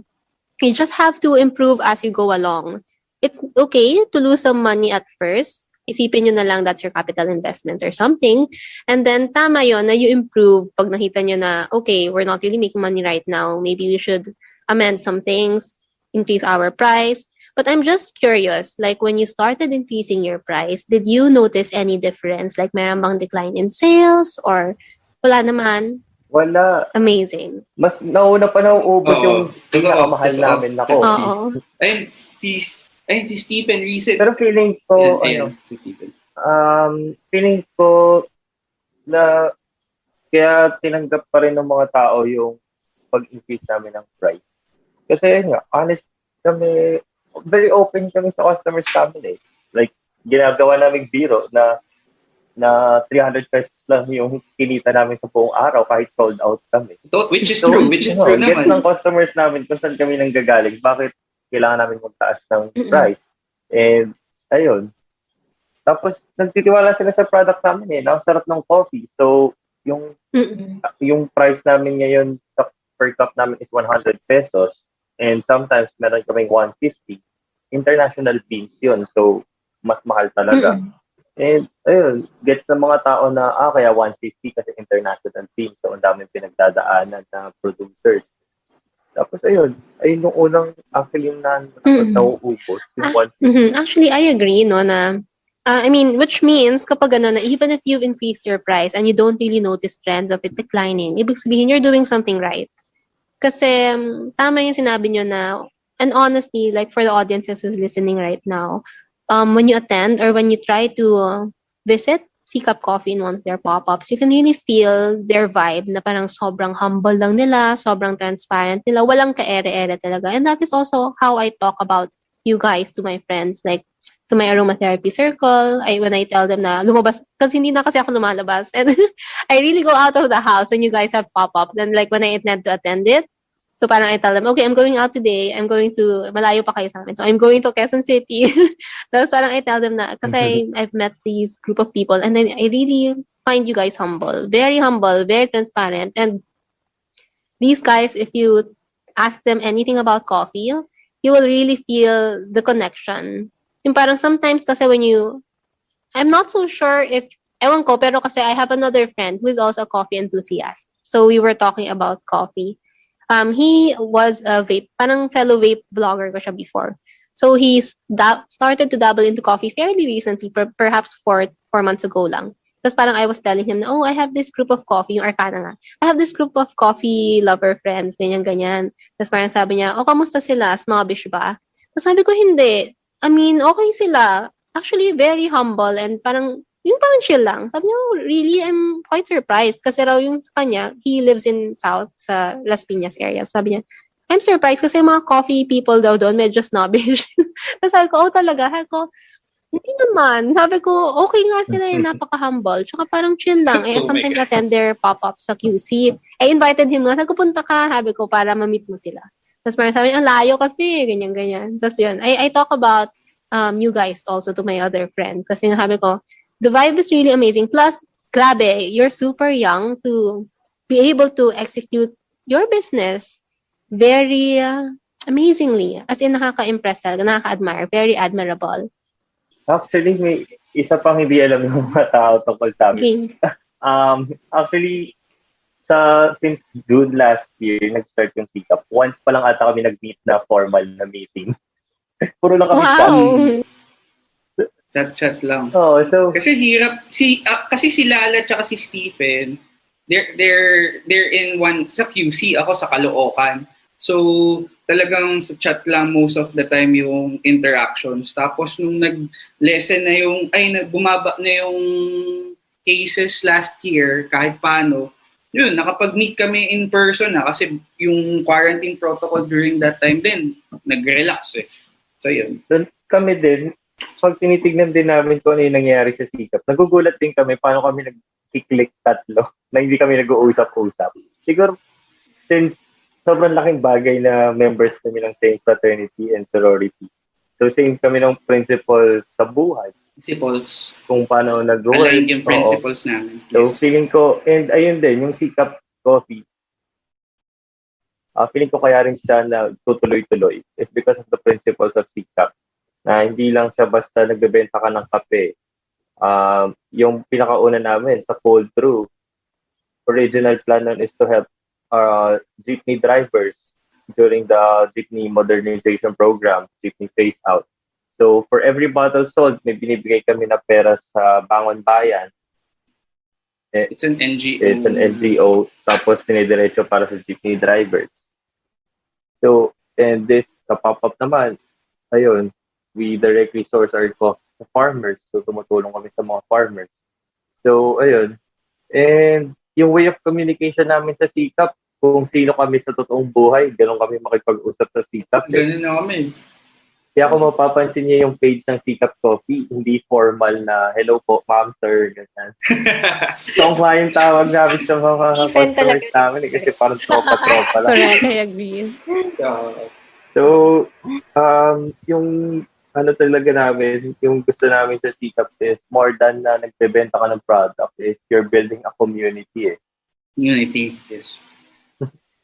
you just have to improve as you go along. It's okay to lose some money at first. Isipin nyo na lang that's your capital investment or something. And then, tama yon na you improve pag nakita nyo na, okay, we're not really making money right now. Maybe we should amend some things, increase our price. But I'm just curious, like when you started increasing your price, did you notice any difference? Like meron bang decline in sales or wala naman? Wala. Amazing. Mas nauna pa nauubos yung pinakamahal namin na coffee. Ayun, si Stephen recent. Pero feeling ko, si Stephen. Feeling ko na kaya tinanggap pa rin ng mga tao yung pag-increase namin ng price. Kasi nga, honest kami, very open kami sa customers namin eh. Like, ginagawa namin biro na na 300 pesos lang yung kinita namin sa buong araw kahit sold out kami. Which is true Gets naman. ng customers namin kung saan kami nanggagaling, bakit kailangan namin magtaas ng price. And ayun. Tapos nagtitiwala sila sa product namin Nakasarap ng coffee. So yung price namin ngayon sa per cup namin is 100 pesos and sometimes meron kaming 150. International beans yun. So mas mahal talaga. And ayun, gets ng mga tao na kaya 150 kasi international beans. So ang daming pinagdadaanan na producers. Tapos ayun yung unang actually yung nauubos. Yung 150. Actually, I agree, no, na which means kapag na even if you've increased your price and you don't really notice trends of it declining, ibig sabihin you're doing something right. Kasi tama yung sinabi nyo na, and honestly, like for the audiences who's listening right now, when you attend or when you try to visit Sikap Coffee in one of their pop-ups, you can really feel their vibe na parang sobrang humble lang nila, sobrang transparent nila, walang ka-ere-ere talaga. And that is also how I talk about you guys to my friends, like to my aromatherapy circle. When I tell them na lumabas, kasi hindi na kasi ako lumalabas. And I really go out of the house when you guys have pop-ups. And like when I intend to attend it, so parang I tell them, okay, I'm going out today. I'm going to, malayo pa kayo sa amin. So I'm going to Quezon City. Tapos parang I tell them na, kasi I've met these group of people and then I really find you guys humble, very transparent. And these guys, if you ask them anything about coffee, you will really feel the connection. Yung parang sometimes kasi I'm not so sure if, ewan ko, pero kasi I have another friend who is also a coffee enthusiast. So we were talking about coffee. He was a vape, parang fellow vape vlogger ko siya before. So he started to dabble into coffee fairly recently, perhaps 4 months ago lang. Tapos parang I was telling him na, I have this group of coffee, yung Arcana nga. I have this group of coffee lover friends, ganyan. Tapos parang sabi niya, kamusta sila? Snobbish ba? Tapos sabi ko, hindi. Okay sila. Actually, very humble and parang chill lang. Sabi niya, really, I'm quite surprised. Kasi raw yung sa kanya, he lives in South, sa Las Piñas area. Sabi niya, I'm surprised kasi mga coffee people daw doon, medyo snobbish. Tapos sabi ko, talaga? Sabi ko, hindi naman. Sabi ko, okay nga sila napaka-humble. Tsaka parang chill lang. Sometimes attend their pop-up sa QC. I invited him nga. Sabi ko, punta ka. Sabi ko, para ma-meet mo sila. Tapos parang sabi niya, ang layo kasi, ganyan. Tapos yun, I talk about you guys also to my other friends. Kasi sabi ko, the vibe is really amazing. Plus, grabe, you're super young to be able to execute your business very amazingly. As in, nakaka-impress talaga, nakaka-admire. Very admirable. Actually, may isa pang hindi alam ng mga tao tungkol sa amin. Okay. Actually, since June last year, nag-start yung Sikap. Once pa lang ata kami nag-meet na formal na meeting. Puro lang kami Chat lang. So kasi hirap kasi si Lala at si Stephen, they're in one sa QC, ako sa Caloocan. So talagang sa chat lang most of the time yung interactions. Tapos nung nag-lessen na bumaba na yung cases last year, kahit paano, yun, nakapag-meet kami in person kasi yung quarantine protocol during that time din, nag-relax So yun. Doon kami din, pag tinitignan din namin kung ano yung nangyayari sa Sikap, nagugulat din kami paano kami nag-click tatlo na hindi kami nag-uusap-usap. Siguro, since sobrang laking bagay na members kami ng same fraternity and sorority. So, same kami ng principles sa buhay. Principles. Kung paano nag-work. Align yung principles namin. Yes. So, feeling ko, and ayun din, yung Sikap Coffee, feeling ko kaya rin siya na tutuloy-tuloy is because of the principles of Sikap. Na hindi lang siya basta nagbebenta ka ng kape. Yung pinakauna namin sa cold brew, original plan nun is to help jeepney drivers during the jeepney modernization program, jeepney phase out. So for every bottle sold, may binibigay kami na pera sa Bangon Bayan. It's an NGO. It's an NGO. Tapos dinidiretso para sa jeepney drivers. So, and this, sa pop-up naman, ayun, we directly source our coffee sa farmers. So, tumutulong kami sa mga farmers. So, ayun. And yung way of communication namin sa Sikap, kung sino kami sa totoong buhay, ganun kami makipag-usap sa Sikap. Ganun na kami. Kaya kung mapapansin niyo yung page ng Sikap Coffee, hindi formal na, hello po, ma'am, sir, ganyan. Song yung tawag namin sa mga Stephen customers talaga. namin kasi parang tropa-tropa lang. Correct, I agree. So, yung ano talaga namin, yung gusto namin sa Sikap is more than na nagbebenta ka ng product is you're building a community eh. Community, yes.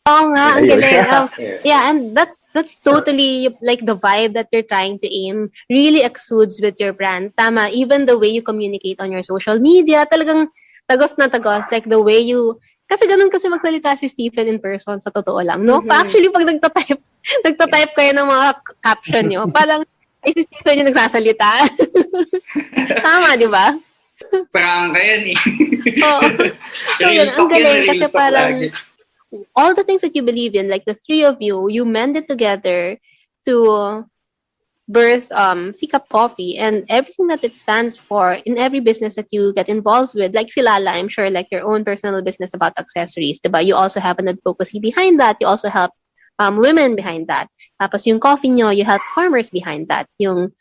Oo nga, ang Ayun. galing. Yeah. Yeah, and that's totally like the vibe that you're trying to aim really exudes with your brand. Tama, even the way you communicate on your social media, talagang tagos na tagos. Like the way you, kasi ganun kasi magsalita si Stephen in person, sa totoo lang, no? Mhm. Actually, pag nagtatype kayo ng mga caption nyo, parang, ay si Stephen yung nagsasalita. Tama, di ba? Parang kaya eh. Oo. So, Real yun, ang talk yan, galing real kasi talk parang, lagi. all the things that you believe in, like the three of you, you mended together to birth Sikap Coffee and everything that it stands for in every business that you get involved with. Like si Lala, I'm sure like your own personal business about accessories, diba? You also have an advocacy behind that. You also help women behind that. Tapos yung coffee nyo, you help farmers behind that. Yung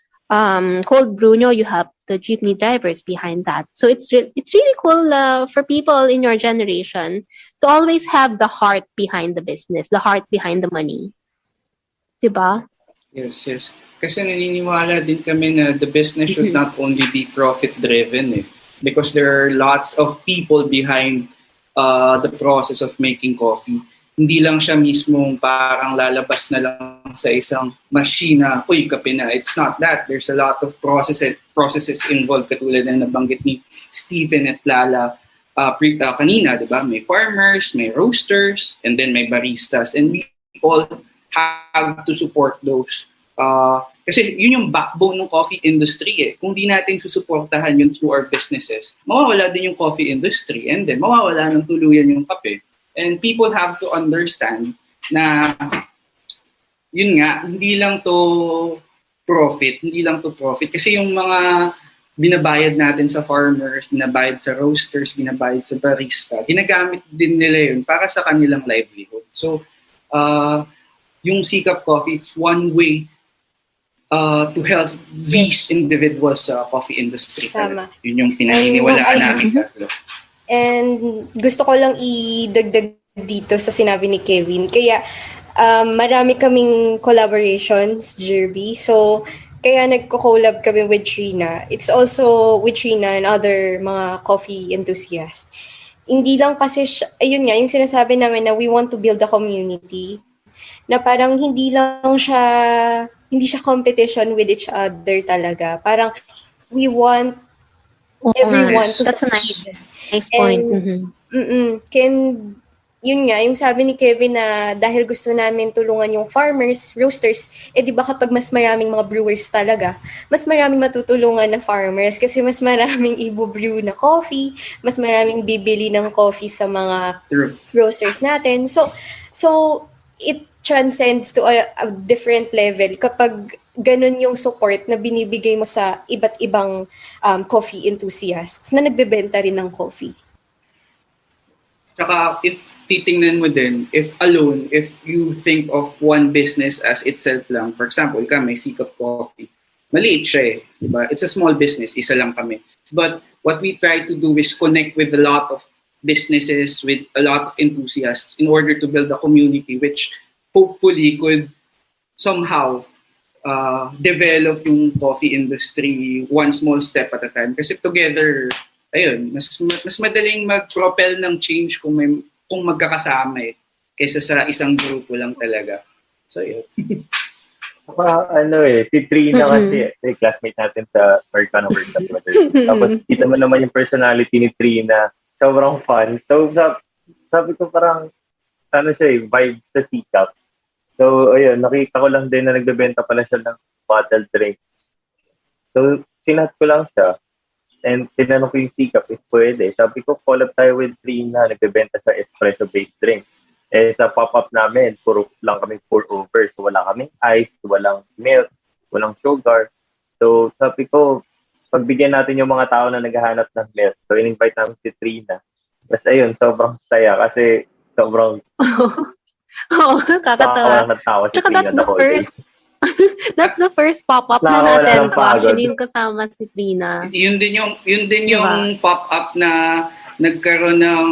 cold brew nyo, you help the jeepney drivers behind that. So it's really cool for people in your generation to always have the heart behind the business, the heart behind the money. Diba? Yes, yes. Kasi naniniwala din kami na the business should not only be profit-driven eh. Because there are lots of people behind the process of making coffee. Hindi lang siya mismong parang lalabas na lang sa isang machine na, uy, kape na. It's not that. There's a lot of processes involved katulad na nabanggit ni Stephen at Lala kanina, di ba? May farmers, may roasters, and then may baristas. And we all have to support those. Kasi yun yung backbone ng coffee industry eh. Kung di natin susuportahan yun through our businesses, mawawala din yung coffee industry and then mawawala ng tuluyan yung kape. And people have to understand na yun nga, hindi lang to profit. Kasi yung mga binabayad natin sa farmers, binabayad sa roasters, binabayad sa barista, ginagamit din nila yun para sa kanilang livelihood. So, yung Sikap Coffee, it's one way to help these individuals sa coffee industry. Tama. Yun yung pinaniniwalaan namin tatlo. And gusto ko lang idagdag dito sa sinabi ni Kevin. Kaya marami kaming collaborations, Jerby. So, kaya nagko-collab kami with Trina. It's also with Trina and other mga coffee enthusiasts. Hindi lang kasi, ayun nga, yung sinasabi namin na we want to build a community na parang hindi siya competition with each other talaga. Parang we want everyone to That's succeed. Nice point. Yun nga, yung sabi ni Kevin na dahil gusto namin tulungan yung farmers, roasters, di ba kapag mas maraming mga brewers talaga, mas maraming matutulungan na farmers kasi mas maraming i-brew na coffee, mas maraming bibili ng coffee sa mga roasters natin. So it transcends to a different level kapag ganun yung support na binibigay mo sa iba't ibang coffee enthusiasts na nagbebenta rin ng coffee. Tsaka if titingnan mo din, if you think of one business as itself lang, for example, may Sikap Coffee, maliit siya eh, diba? It's a small business, isa lang kami. But what we try to do is connect with a lot of businesses, with a lot of enthusiasts in order to build a community which hopefully could somehow develop yung coffee industry one small step at a time. Kasi together, ayun, mas madaling mag-propel ng change kung magkakasama eh, kaysa sa isang grupo lang talaga. So, yun. Si Trina kasi, classmate natin sa American Workshop. Tapos, kita mo naman yung personality ni Trina. Sobrang fun. So, sabi ko parang, vibe sa Sikap. So, ayun, nakita ko lang din na nagbebenta pala siya ng bottled drinks. So, sinat ko lang siya. And tinanong ko yung Sikap if pwede. Sabi ko, collab tayo with Trina, nagbebenta sa espresso-based drink. Sa pop-up namin, puro lang kami pour over. So, wala kaming ice, walang milk, walang sugar. So, sabi ko, pagbigyan natin yung mga tao na naghahanap ng milk. So, in-invite namin si Trina. Basta ayun, sobrang saya kasi sobrang kakatawa. tawa si Tsaka Trina the whole day. That's the first pop-up na Nakakawala natin ng po. pagod. Actually, yung kasama si Trina. Yun din Diba? yung pop-up na nagkaroon ng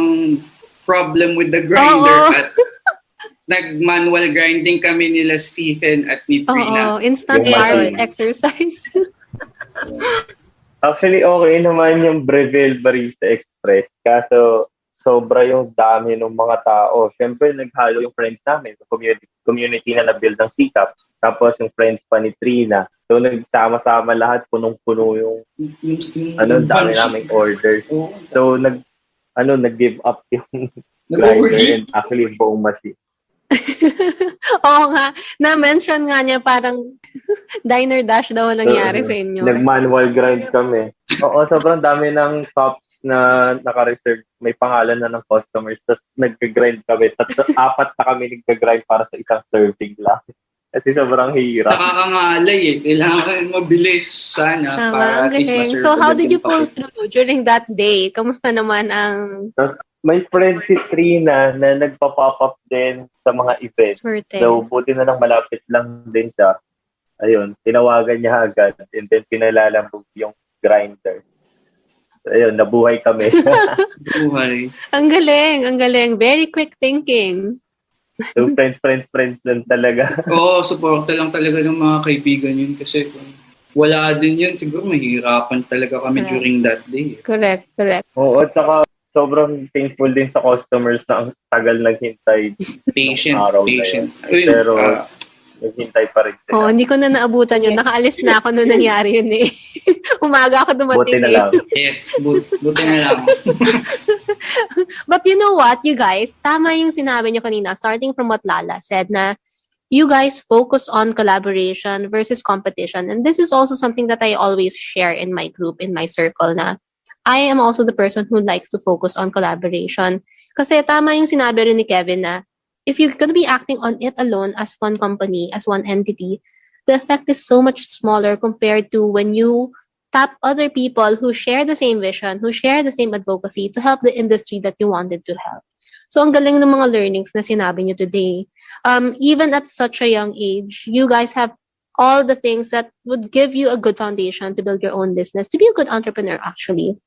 problem with the grinder Oo. at nag-manual grinding kami nila Stephen at ni Trina. Oo, instant Yung carb machine. exercise. Actually, okay naman yung Breville Barista Express. Kaso, sobra yung dami ng mga tao. Siyempre, naghalo yung friends namin. Community na na-build ng Sikap. Tapos yung friends pa ni Trina. So, nagsama-sama lahat. Punong-puno yung dami naming order. Oo. So, nag-give up yung grinder Nag-overheat. and actually buong machine. Oo nga. Na-mention nga niya parang diner dash daw nangyari sa inyo. Nag-manual grind kami. Oo, sobrang dami ng cups na naka-reserve. May pangalan na ng customers. Tapos nag-grind kami. Apat na kami nag-grind para sa isang serving lang. Kasi sobrang hirap. Nakakangalay eh. Kailangan mabilis sana Tama, para ang at least galing. ma-serve So, how agad did you yung pull kape. through during that day? Kamusta naman ang May friend si Trina na nagpa-pop up din sa mga events. swerte? So, buti na lang malapit lang din siya. Ayun, tinawagan niya agad and then pinalalambog yung grinder. So, ayun, nabuhay kami. Buhay. Ang galing, ang galing. Very quick thinking. So, friends lang talaga. Oo, suporta lang talaga ng mga kaibigan yun kasi kung wala din yun, siguro mahirapan talaga kami Correct. during that day. Correct. Oo, at saka sobrang thankful din sa customers na ang tagal naghintay. Patient, Araw na patient. yun. Ayun, Pero, naghintay pa rin sila. Oh, hindi ko na naabutan yun. Yes. Nakaalis na ako nung nangyari yun eh. Umaga ako Buti dumating na eh. lang. yes, buti na lang. But you know what, you guys? Tama yung sinabi nyo kanina, starting from what Lala said na you guys focus on collaboration versus competition. And this is also something that I always share in my group, in my circle na I am also the person who likes to focus on collaboration. Kasi tama yung sinabi rin ni Kevin na if you're gonna be acting on it alone as one company, as one entity, the effect is so much smaller compared to when you tap other people who share the same vision, who share the same advocacy to help the industry that you wanted to help. So ang galing ng mga learnings na sinabi nyo today. Even at such a young age, you guys have all the things that would give you a good foundation to build your own business, to be a good entrepreneur actually.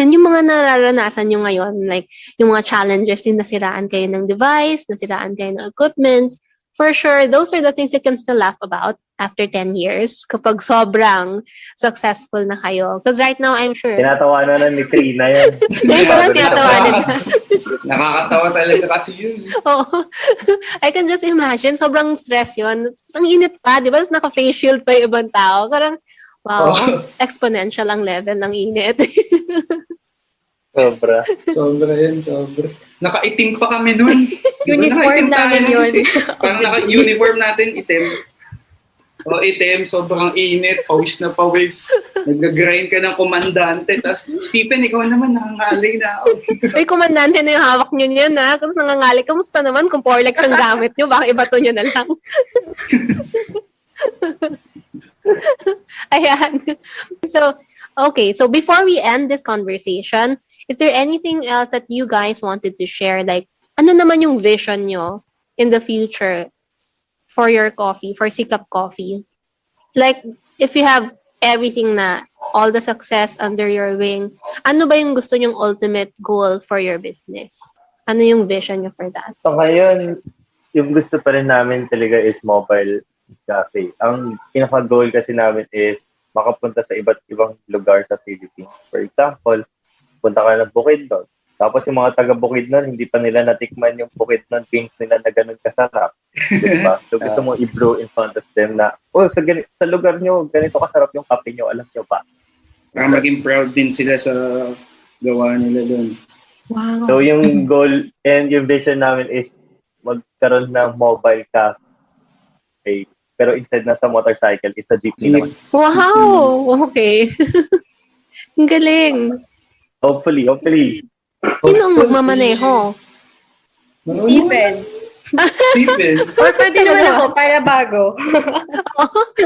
And yung mga nararanasan nyo ngayon, like yung mga challenges, yung nasiraan kayo ng device, nasiraan kayo ng equipments, for sure, those are the things you can still laugh about after 10 years kapag sobrang successful na kayo. Because right now, I'm sure. Tinatawanan na ni Trina yun. Ngayon ko lang tinatawanan na. Nakakatawa talaga kasi yun. Oo. I can just imagine, sobrang stress yun. Ang init pa, di ba? Tapos naka-face shield pa yung ibang tao. Parang, wow, Oh. exponential ang level ng init. Sobra. Sobra yan, sobra. Nakaitim pa kami nun. Uniform Nakaitim tayo namin nun yun. kasi parang naka-uniform natin, itim. O, itim, sobrang init, pawis na pawis. Nag-grind ka ng komandante. Tapos, Stephen, ikaw naman, nakangalay na ako. May komandante na yung hawak nyo niyan, ha? Tapos nangangali, kamusta naman kung Porlex ang gamit nyo? Baka ibato nyo na lang. Ayan. So, okay. So, before we end this conversation, is there anything else that you guys wanted to share? Like, ano naman yung vision nyo in the future for your coffee, for Sikap Coffee? Like, if you have everything na, all the success under your wing, ano ba yung gusto nyong ultimate goal for your business? Ano yung vision nyo for that? So ngayon, yung gusto pa rin namin talaga is mobile cafe. Ang pinaka-goal kasi namin is makapunta sa iba't ibang lugar sa Philippines. For example, punta ka ng Bukidnon. Tapos yung mga taga Bukidnon, hindi pa nila natikman yung Bukidnon beans nila na ganun kasarap. Diba? So gusto mo i-brew in front of them na, sa lugar nyo, ganito kasarap yung kape nyo, alam nyo ba? Para maging proud din sila sa gawa nila doon. Wow. So yung goal and yung vision namin is magkaroon ng mobile cafe. Pero instead na sa motorcycle, is sa jeepney naman. Wow! Okay. Ang galing. Hopefully. Sino ang magmamaneho? Stephen. Stephen, Or pwede naman ako, para bago.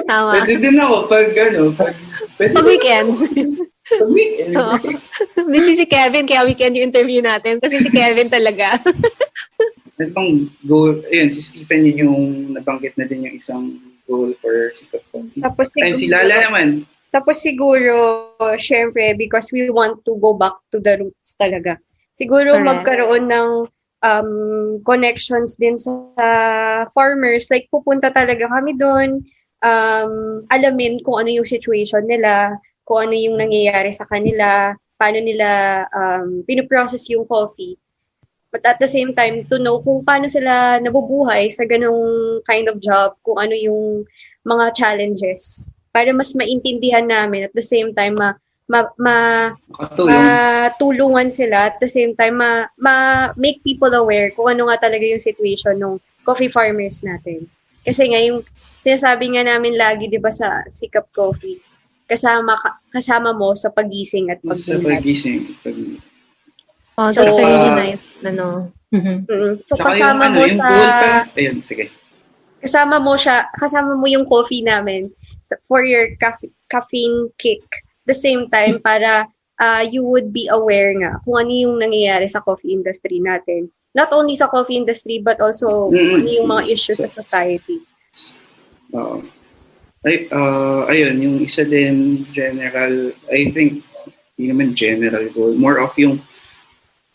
Tama. pwede din ako pag pwede Pag weekends. pag weekend. Oo. Busy si Kevin, kaya weekend yung interview natin. Kasi si Kevin talaga. Ano bang goal? Ayun, si Stephen yun yung nabanggit na din yung isang goal for Sikap Coffee. Tapos And si Lala naman. Tapos siguro, syempre, because we want to go back to the roots talaga. Siguro Correct. magkaroon ng connections din sa farmers. Like, pupunta talaga kami doon, alamin kung ano yung situation nila, kung ano yung nangyayari sa kanila, paano nila pinoprocess yung coffee. But at the same time, to know kung paano sila nabubuhay sa ganong kind of job, kung ano yung mga challenges. Para mas maintindihan namin at the same time matulungan sila at the same time make people aware kung ano nga talaga yung situation ng coffee farmers natin. Kasi nga yung sinasabi nga namin lagi 'di ba sa Sikap Coffee, kasama mo sa pagising at Sa pagbuhat. pagising. Oh, So, that's a really nice, ano. So Tsaka kasama yung, mo yung sa goal pa. Ayun, sige. kasama mo yung coffee namin for your caffeine kick. The same time para you would be aware nga kung ano yung nangyayari sa coffee industry natin. Not only sa coffee industry but also ano yung mga issues sa society. Oo. Ayun, yung isa din general, I think, hindi naman general goal, more of yung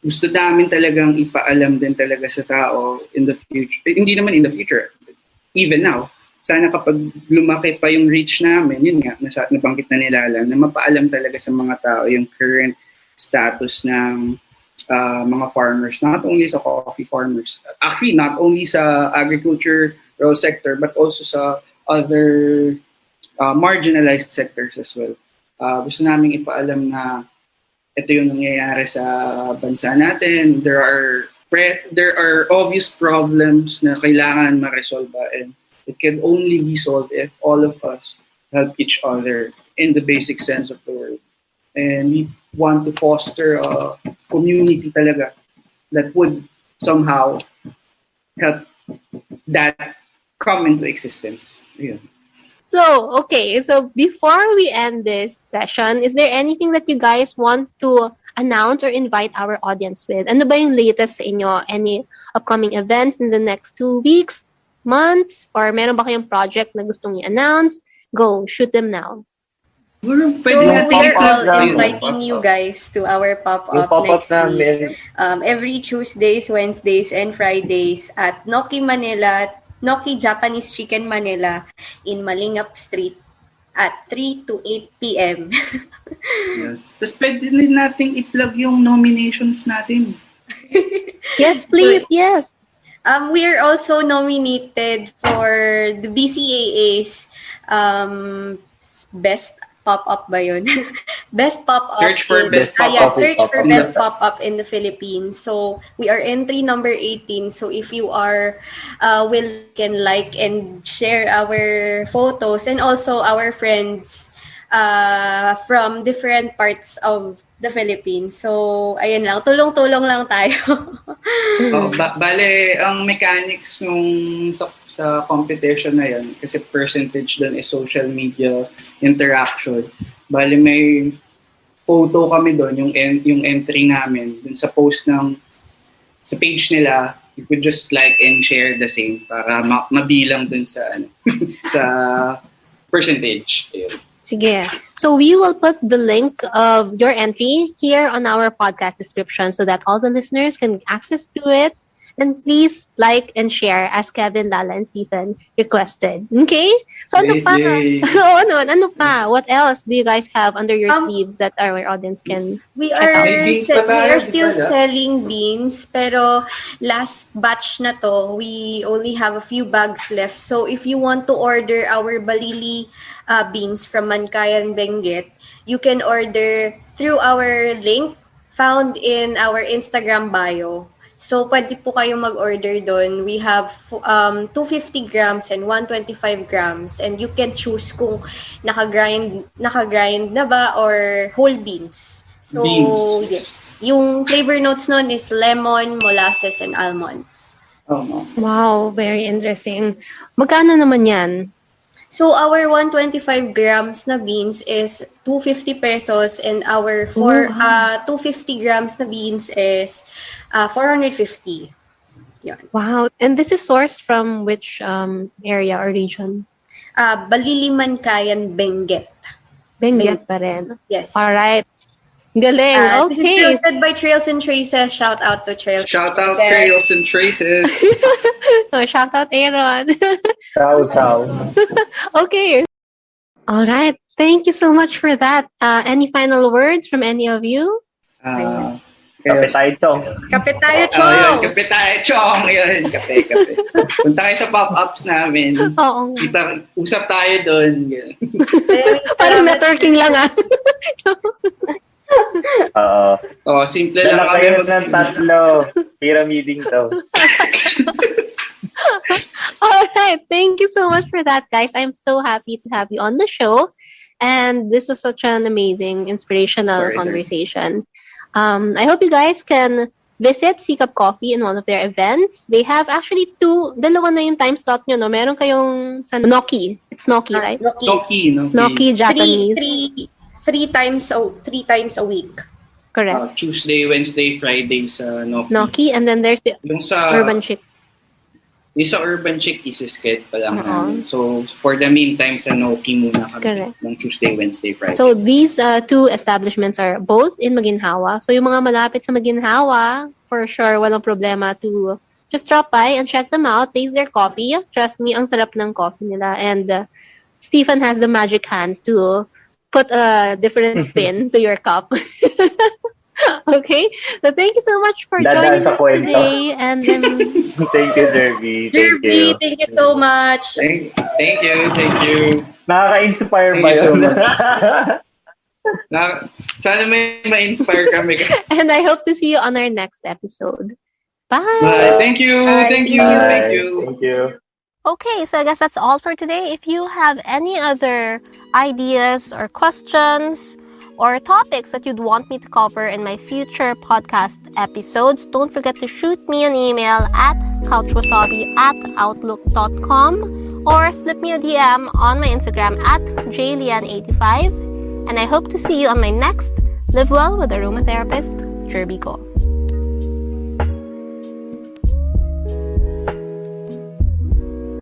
gusto namin talagang ipaalam din talaga sa tao in the future. Hindi naman in the future, even now. Sana kapag lumaki pa yung reach namin, yun nga, nabanggit na nila lang, na mapaalam talaga sa mga tao yung current status ng mga farmers, not only sa coffee farmers. Actually, not only sa agriculture sector, but also sa other marginalized sectors as well. Gusto namin ipaalam na ito yung nangyayari sa bansa natin. There are obvious problems na kailangan ma-resolve and it can only be solved if all of us help each other in the basic sense of the word. And we want to foster a community talaga that would somehow help that come into existence. Yeah. So, okay. So, before we end this session, is there anything that you guys want to announce or invite our audience with? Ano ba yung latest sa inyo? Any upcoming events in the next 2 weeks, months? Or meron ba kayong project na gustong i-announce? Go, shoot them now. So, we are all inviting you guys to our pop-up next week. Every Tuesdays, Wednesdays, and Fridays at Noki Noki Japanese Chicken Manila in Malingap Street at 3 to 8 p.m. Yeah. Tapos pwede rin nating i-plug yung nominations natin. Yes, please. Yes. We are also nominated for the BCAA's best pop-up ba yun? Best pop-up. Search for best pop-up. Search for best pop-up in the Philippines. So, we are entry number 18. So, if you are can like and share our photos and also our friends from different parts of the Philippines. So, ayun lang. Tulong-tulong lang tayo. Bale, ang mechanics nung sa competition na yan, kasi percentage doon is social media interaction. Bale, may photo kami doon, yung entry namin, dun sa post sa page nila, you could just like and share the same para mabilang dun sa sa percentage. Ayun. Sige. So we will put the link of your entry here on our podcast description so that all the listeners can get access to it. And please like and share as Kevin, Lala, and Stephen requested. Okay? So ano pa? Ano pa? What else do you guys have under your sleeves that our audience can We check out? are still selling beans, pero last batch na to, we only have a few bags left. So if you want to order our Balili beans from Mankayan, Benguet, you can order through our link found in our Instagram bio. So, pwede po kayo mag-order doon. We have 250 grams and 125 grams. And you can choose kung naka-grind na ba or whole beans. So, yes. Yung flavor notes nun is lemon, molasses, and almonds. Wow, very interesting. Magkano naman yan? So, our 125 grams na beans is 250 pesos and our 250 grams na beans is 450. Yan. Wow. And this is sourced from which area or region? Baliliman Kayan Benguet. Benguet pa rin. Yes. Alright. Galing. This is Okay. hosted by Trails and Traces. Shout out to Trails Shout and out Traces. Trails and Traces. Oh, shout out, Aaron. Ciao. Okay. All right. Thank you so much for that. Any final words from any of you? Kape tayo, Chong. Kape tayo, Oh, Chong! yun, kape tayo, Chong. Yun, kape. Punta kayo sa pop-ups namin. Oo. Usap tayo doon. Parang networking lang Oo. Simple lang Dala kami. kayo ng tatlo. Pyramiding to. All right. Thank you so much for that, guys. I'm so happy to have you on the show. And this was such an amazing, inspirational conversation. I hope you guys can visit Sikap Coffee in one of their events. They have actually dalawa na yung time slot nyo, no? Meron kayong sa Noki. It's Noki, right? Noki Japanese. Three times a week. Correct. Tuesday, Wednesday, Friday sa Noki. Noki, and then there's the Yung sa Urban Chick. Yung sa Urban Chick, isi-skate pa lang namin. So, for the meantime, sa Noki muna kami ng Tuesday, Wednesday, Friday. So, these two establishments are both in Maginhawa. So, yung mga malapit sa Maginhawa, for sure, walang problema to just drop by and check them out. Taste their coffee. Trust me, ang sarap ng coffee nila. And Stephen has the magic hands to put a different spin to your cup. Okay, so thank you so much for joining us today. And then, thank you, Derby. Thank you so much. Thank you. Nakaka-inspire ba yun? Sana may ma-inspire kami. And I hope to see you on our next episode. Bye. Thank you. Thank you. Okay, so I guess that's all for today. If you have any other ideas or questions or topics that you'd want me to cover in my future podcast episodes, don't forget to shoot me an email at couchwasabi@outlook.com or slip me a DM on my Instagram at jlian85. And I hope to see you on my next Live Well with Aromatherapist, Jerby Ko.